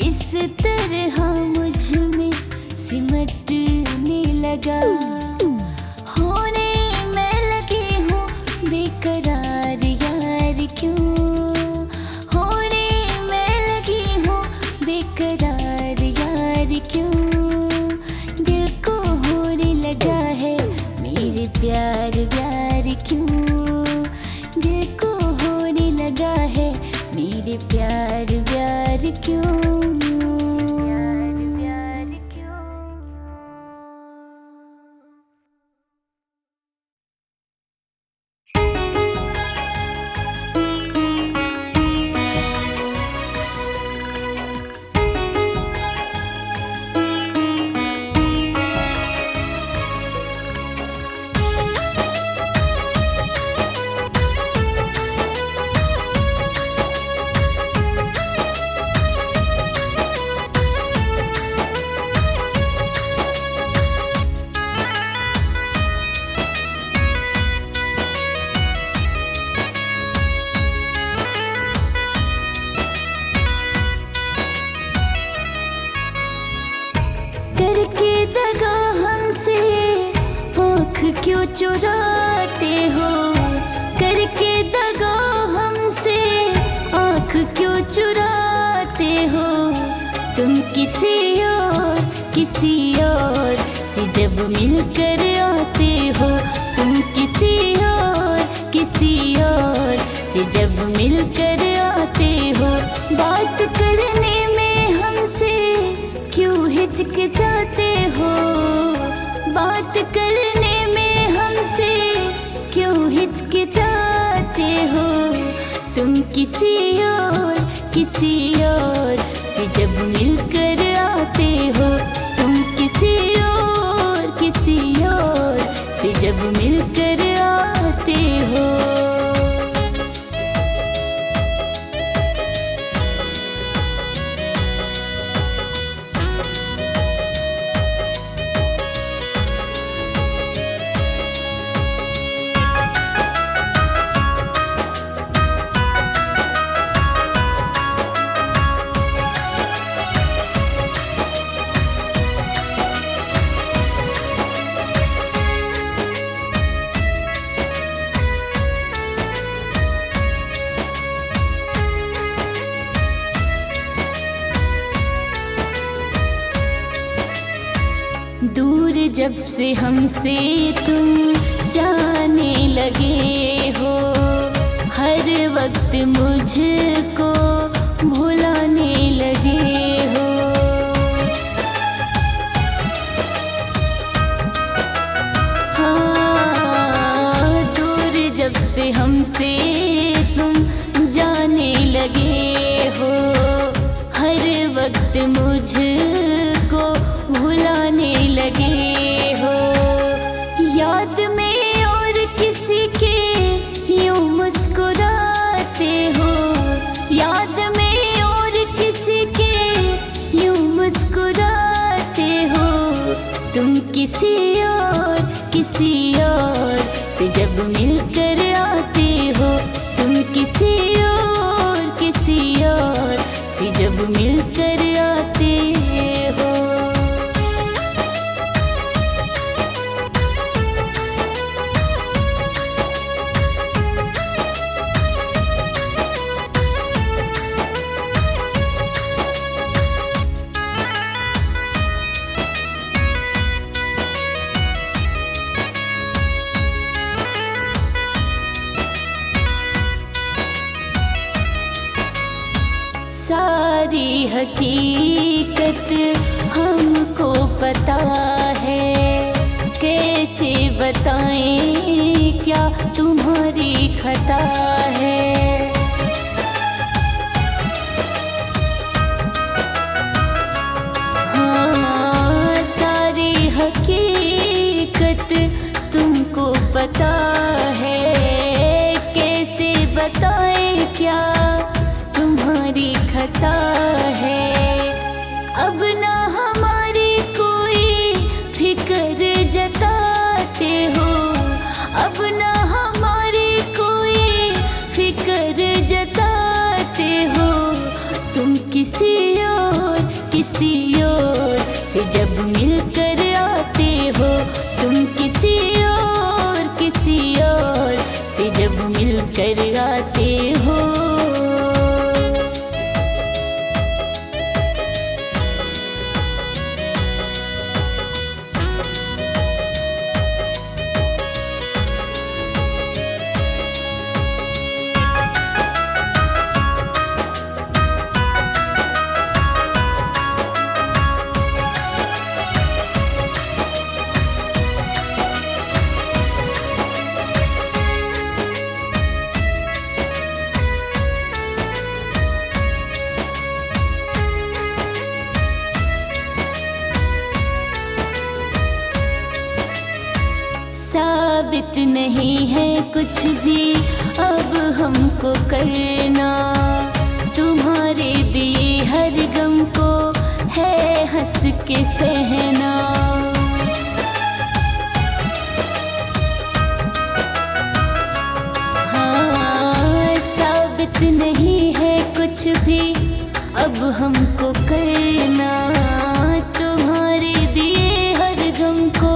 इस तरह मुझ में सिमटने लगा। होने मैं लगी हूँ बेकरार यार क्यों, बेकरार यार क्यों। दिल को होने लगा है मेरे प्यार प्यार क्यों, दिल को होने लगा है मेरे प्यार प्यार क्यों। करके दगा हमसे आँख क्यों चुराते हो, करके दगा हमसे आँख क्यों चुराते हो। तुम किसी और से जब मिलकर आते हो, तुम किसी और से जब मिलकर आते हो। बात करने में हमसे क्यों हिचकिचाते हो, बात करने में हमसे क्यों हिचकिचाते हो। तुम किसी और से जब मिलकर आते हो, तुम किसी और से जब मिलकर आते हो। दूर जब से हमसे तुम जाने लगे हो, हर वक्त मुझको भुलाने लगे हो। हाँ दूर जब से हमसे तुम जाने लगे हो, हर वक्त मुझको भुलाने लगे हो। याद में और किसी के यूं मुस्कुराते हो, याद में और किसी के यूं जब मिलकर आते हो तुम किसी और से जब मिलकर आते हो। सारी हकीकत हमको पता है, कैसे बताएं क्या तुम्हारी खता है। हाँ, सारी हकीकत तुमको पता है, कैसे बताएं क्या तुम्हारी खता है। अब ना हमारी कोई फिक्र जताते हो, अब ना हमारी कोई फिक्र जताते हो। तुम किसी और से जब मिलकर आते हो, तुम किसी और से जब मिलकर आते हो। साबित नहीं है कुछ भी अब हमको करना, तुम्हारे दिए हर गम को है हंस के सहना। हाँ, साबित नहीं है कुछ भी अब हमको करना, तुम्हारे दिए हर गम को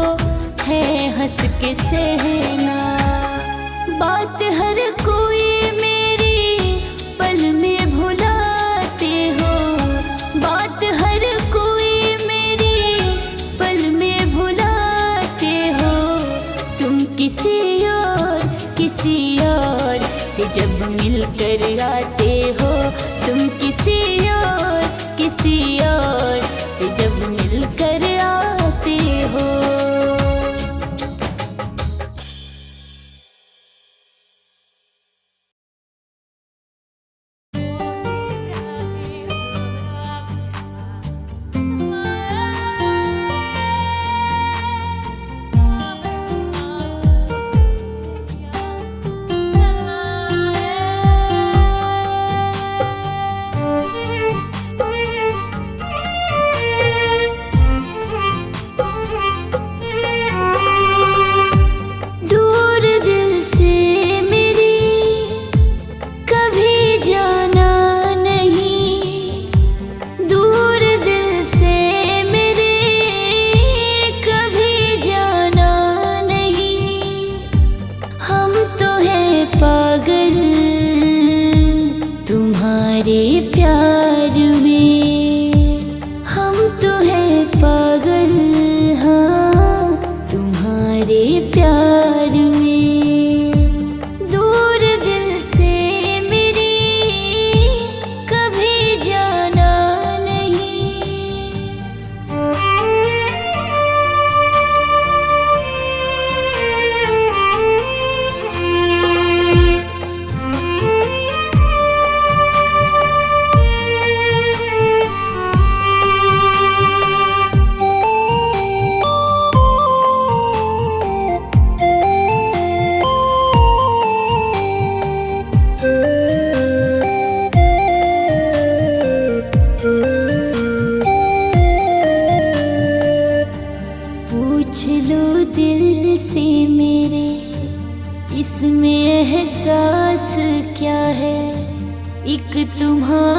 है हंस के सहना। बात हर कोई मेरी पल में भुलाते हो, बात हर कोई मेरी पल में भुलाते हो। तुम किसी और से जब मिलकर आते हो, तुम किसी और से जब मिलकर आते हो।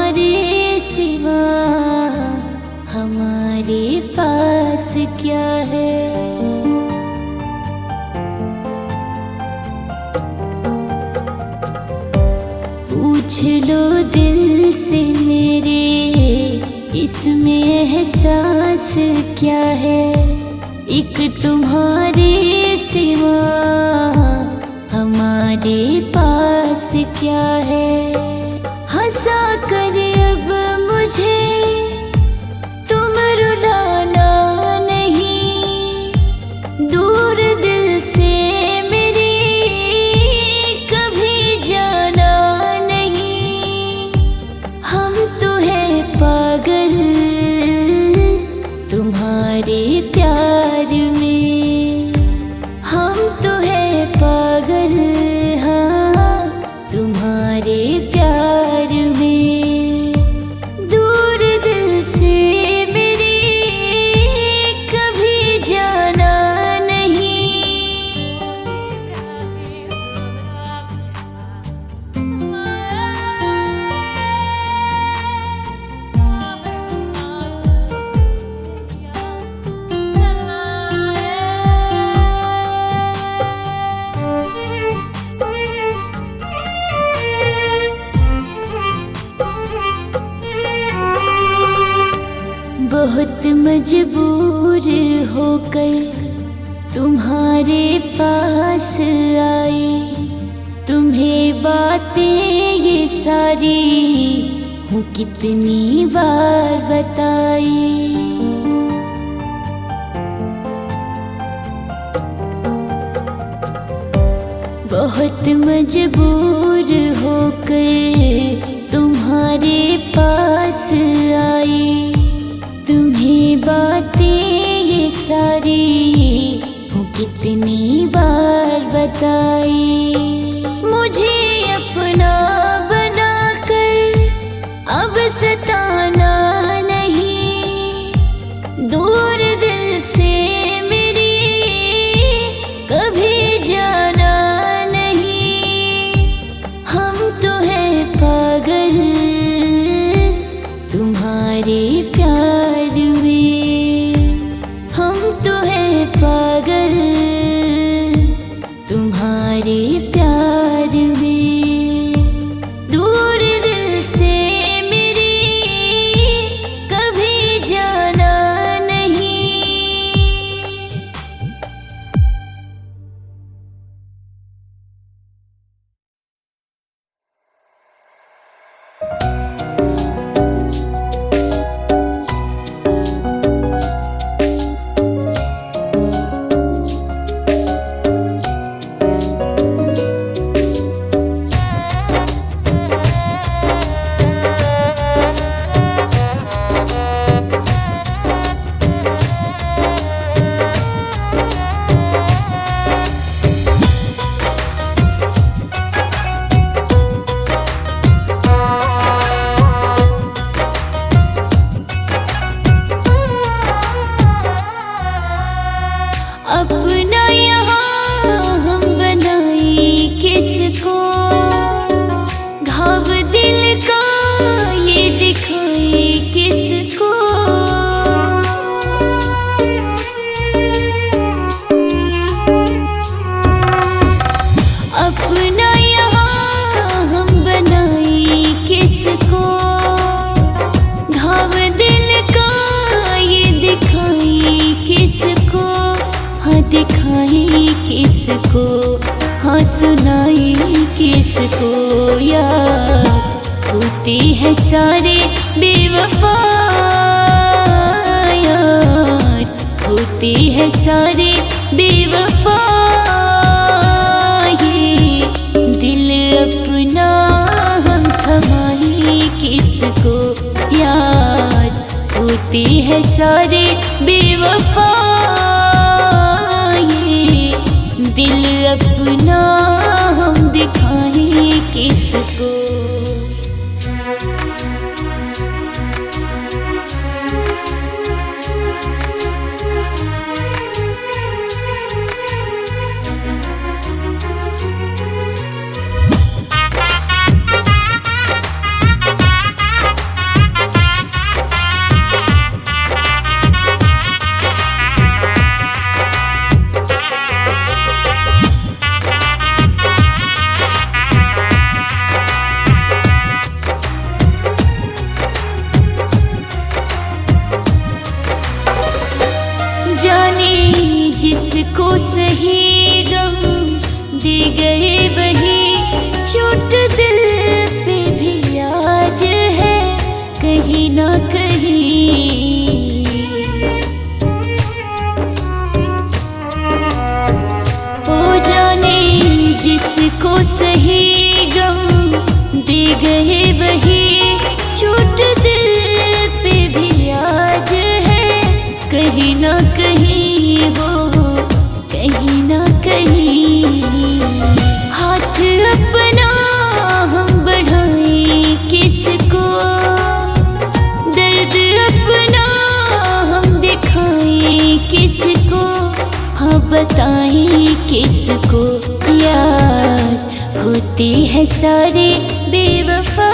तुम्हारे सिवा हमारे पास क्या है। पूछ लो दिल से मेरे, इसमें एहसास क्या है। एक तुम्हारे सिवा हमारे पास क्या है। हंसा कर अब मुझे तुम रुलाना नहीं, दूर दिल से मेरी कभी जाना नहीं। हम तो हैं पागल तुम्हारे प्यार में, हम तो हैं पागल हाँ तुम्हारे प्यार में। दूर दिल से मेरी कभी जाना बहुत मजबूर होकर तुम्हारे पास आई। तुम्हें बातें ये सारी हूँ कितनी बार बताई। बहुत मजबूर होकर तुम्हारे पास आई। तुम्हें बातें ये सारी हूँ कितनी बार बताई। मुझे अपना बनाकर अब सताना नहीं, दूर दिल से मेरी कभी जाना नहीं। हम तो हैं पागल तुम्हारे प्यार में, हम तो हैं पागल तुम्हारे प्यार में। दूर दिल से मेरी कभी जाना नहीं। अपना यहाँ हम बनाए किसको, घाव दिल का ये दिखाए किसको। अपना यहाँ हम बनाए किसको, घाव दिल का ये दिखाए किसको। हाँ दिखाए किसको, हाँ सुनाए किसको। यार होती है सारे बेवफा, यार होती है सारे बेवफा। ये दिल अपना हम थमाए किसको, यार होती है सारे बेवफा। दिल अपना हम दिखाए किसको। कहीं ना कहीं। ओ जाने जिसको सही गम दे गए वही चोट दिल पे भी आज है, कहीं ना कहीं हो, कहीं ना कहीं। हाथ अपना हम बढ़ाएं किसको, दर्द अपना हम दिखाएं किसको, हाँ बताएं किसको। यार होते हैं सारे बेवफा,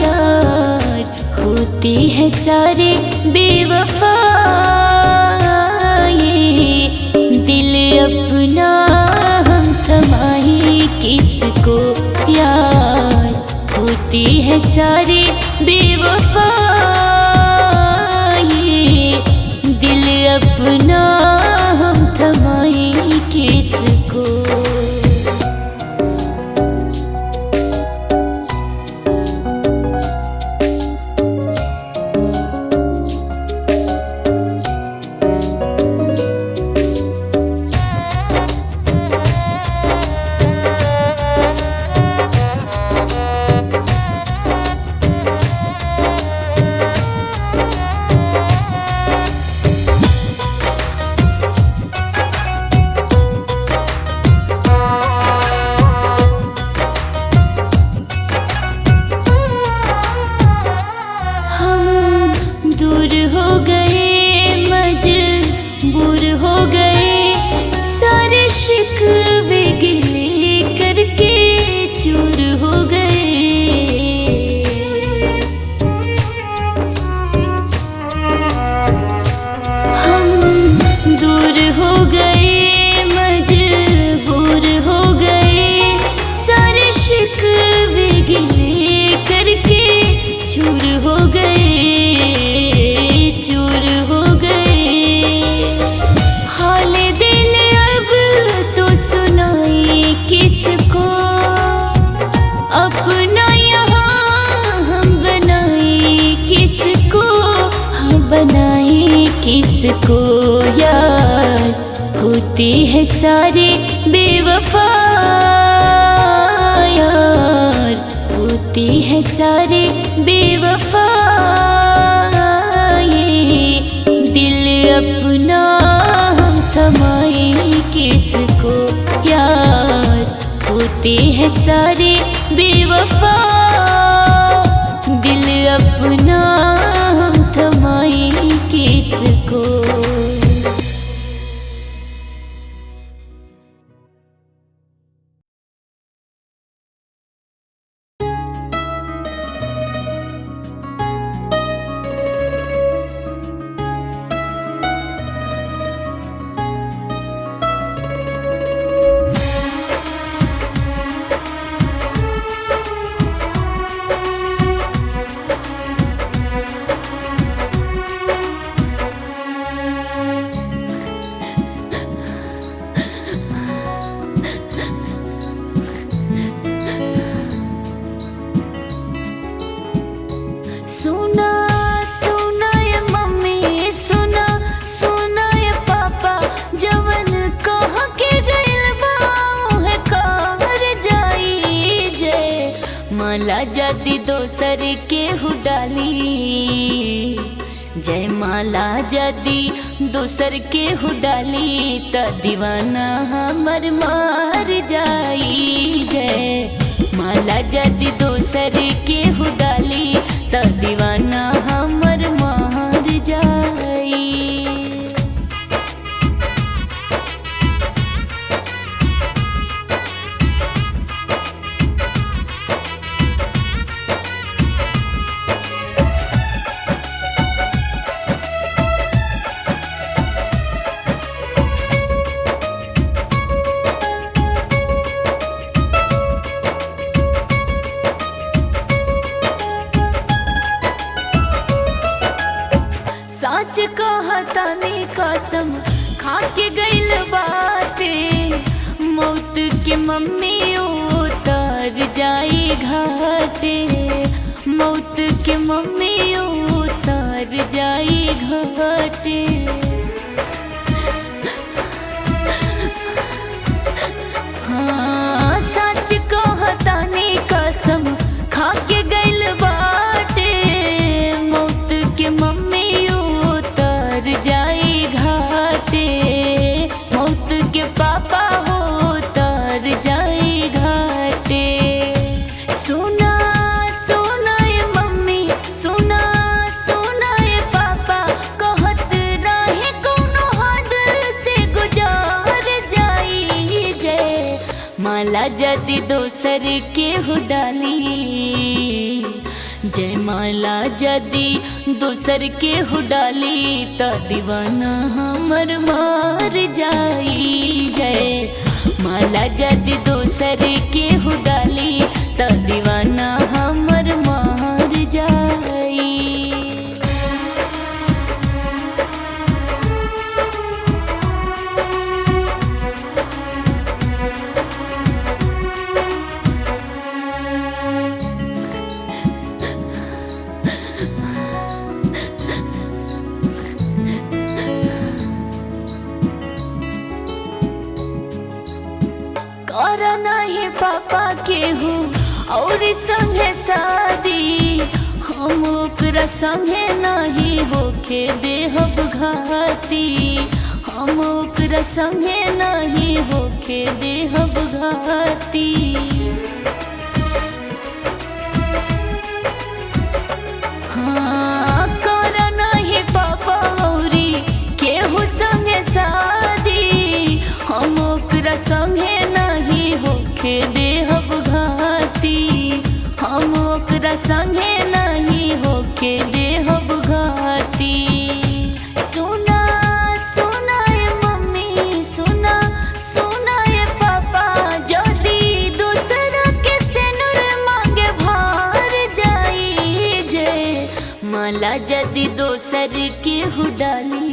यार होते हैं सारे बेवफा। ये दिल अपना हम थमाएं किसको, यार होते हैं सारे बेवफा। ये दिल अपना हम थमाएं किसको। दूर हो गए मजबूर हो गए, सारे शिकवे गिले करके चूर हो गए। हम दूर हो गए मजबूर हो गए, सारे शिकवे गिले करके चूर हो गए, चूर हो गए। हाल दिल अब तो सुनाए किसको, अपना यहाँ हम बनाए किसको, हम बनाए किसको। यार होते हैं सारे बेवफा, यार होते हैं सारे बेवफा। अपना हम थमाएं किसको, यार होते हैं सारे बेवफा। दिल अपना हम थमाएं किसको। सुना सुना ये मम्मी, सुना सुना ये पापा, जवन कह के गइल बा उहे कर जाई जे। माला जाति दोसर के हुडाली, जय माला जाति दोसर के हुडाली, त दीवाना हमर मार जाई जय। माला जाति दोसर के हुडाली, त दीवाना हमर मार जाई। सच कहतानी कसम खा के गइल बाटे, मौत के मम्मी उतर जाई घाटे। मौत के मम्मी उतार जाई घाटे। हाँ सच कहतानी कसम खा के गइल बाटे, मौत के मम्मी उतार जाई घाटे, मौत के पापा हो उतार जाई घाटे। सुना सुना ये मम्मी, सुना सुना ये पापा, कहत रहे कोनो हद से गुजार जाई जय। माला जदी दोसर के हो डाली, जय माला जदी दोसर के हो डाली, त दीवाना हमर मार जाई जय। माला जदी दोसर के हो डाली, त दीवाना हमर मार जाई। और नहीं पापा के हूँ और संगे शादी, हम ओकरा संगे नहीं होके देहब घाती, हम ओकरा संगे नहीं होके देहब घाती। हाँ कर नहीं पापा औरी केहू संगे शादी, हम ओकरा संगे नहीं होके देहब घाती, हम ओकरा संगे नहीं होके देहब घाती। सुना सुना ये मम्मी, सुना सुना ये पापा, जदी दूसरा के सिनुर मांगे भार जाई जय। माला जदी दोसर के हो डाली,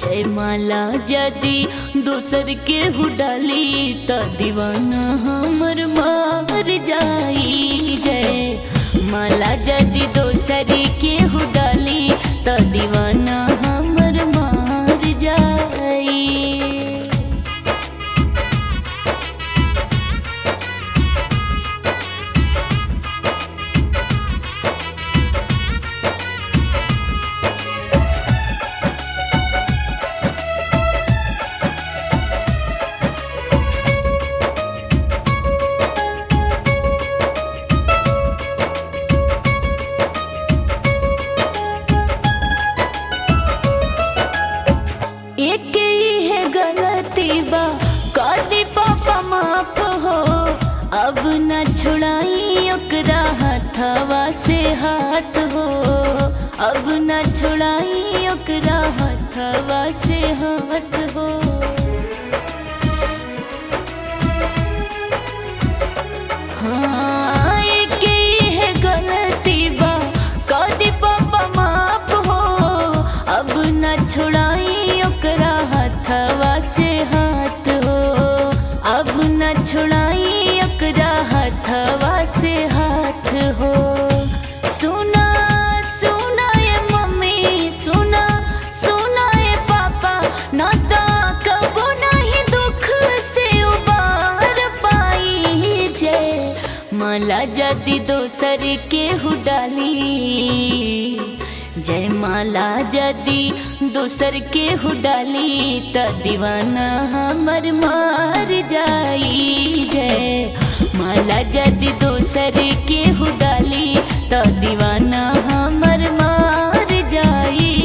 जय माला जदी दोसर के हो डाली, त दीवाना हमर मार जाई जय। माला जदी दोसर के हो डाली, त दीवाना हमर मार जाई। एक ही है गलती बा, कदी पापा माफ हो, अब न छुड़ाई ओकरा हथवा से हाथ हो, अब न छुड़ाई ओकरा हथवा से हाथ हो। हाँ एक ही है गलती बा, कदी पापा माफ हो, अब न छुड़ाई ओकरा हथवा से हाथ हो, अब न छुड़ाई ओकरा हथवा से हाथ हो। सुना सुना ये मम्मी, सुना सुना ये पापा, ना ता कबो नहीं दुख से उबार पाई जय। माला जदी दोसर के हो डाली, जय माला जदी दोसर के हो डाली, त दीवाना हमर मार जाई जय। माला जदी दोसर के हो डाली, त दीवाना हमर मार जाई।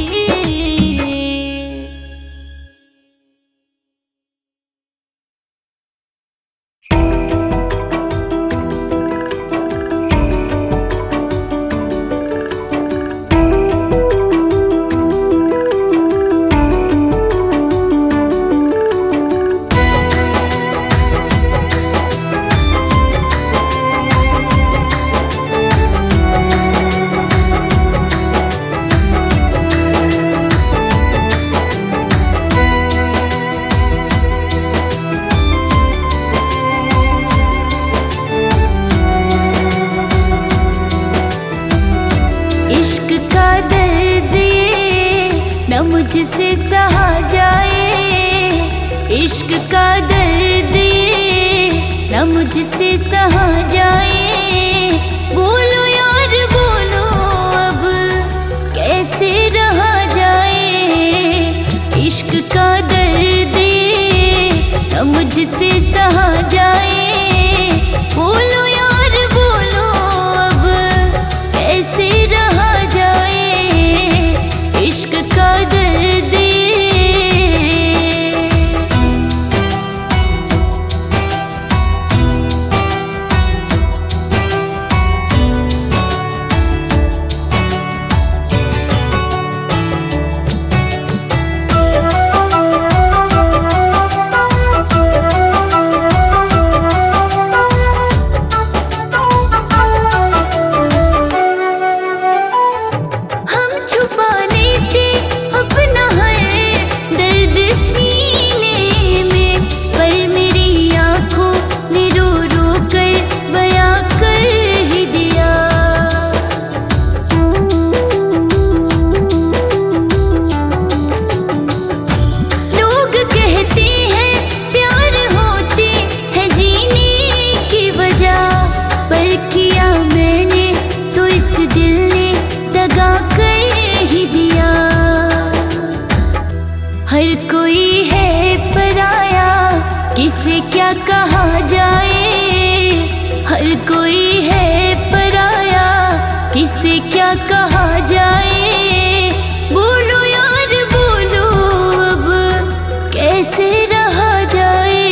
इश्क का दर्द ये न मुझसे सहा जाए, इश्क का दर्द ये न मुझसे सहा जाए। बोलो यार बोलो अब कैसे रहा जाए, इश्क का दर्द ये न मुझसे सहा जाए। बोलो यार बोलो अब कैसे रहा जाए, इश्क का दर्द ये। हर कोई है पराया किसे क्या कहा जाए, हर कोई है पराया किसे क्या कहा जाए। बोलो यार बोलो अब कैसे रहा जाए,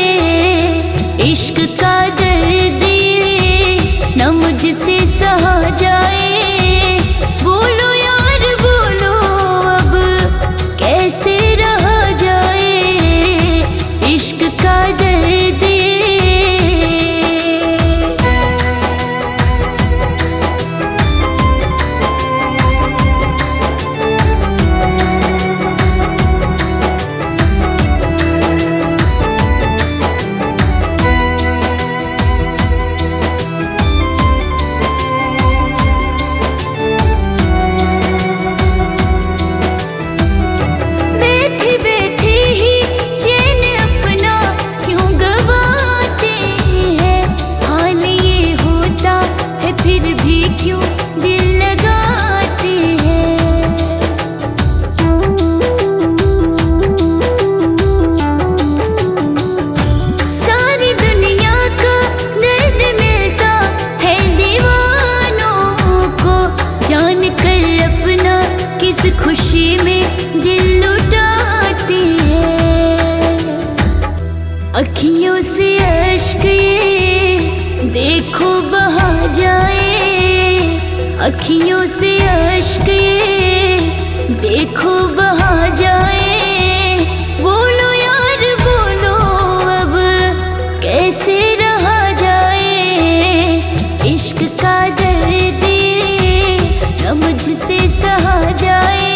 इश्क का दर्द ये न मुझसे सहा जाए। बोलो यार बोलो अब कैसे रहा जाए, इश्क का दर्द ये। खुशी में दिल लुटाते हैं, अखियों से अश्क ये देखो बहा जाए, अखियों से अश्क ये देखो बहा जाए। बोलो यार बोलो अब कैसे रहा जाए, इश्क का दर्द ये न मुझसे सहा जाए।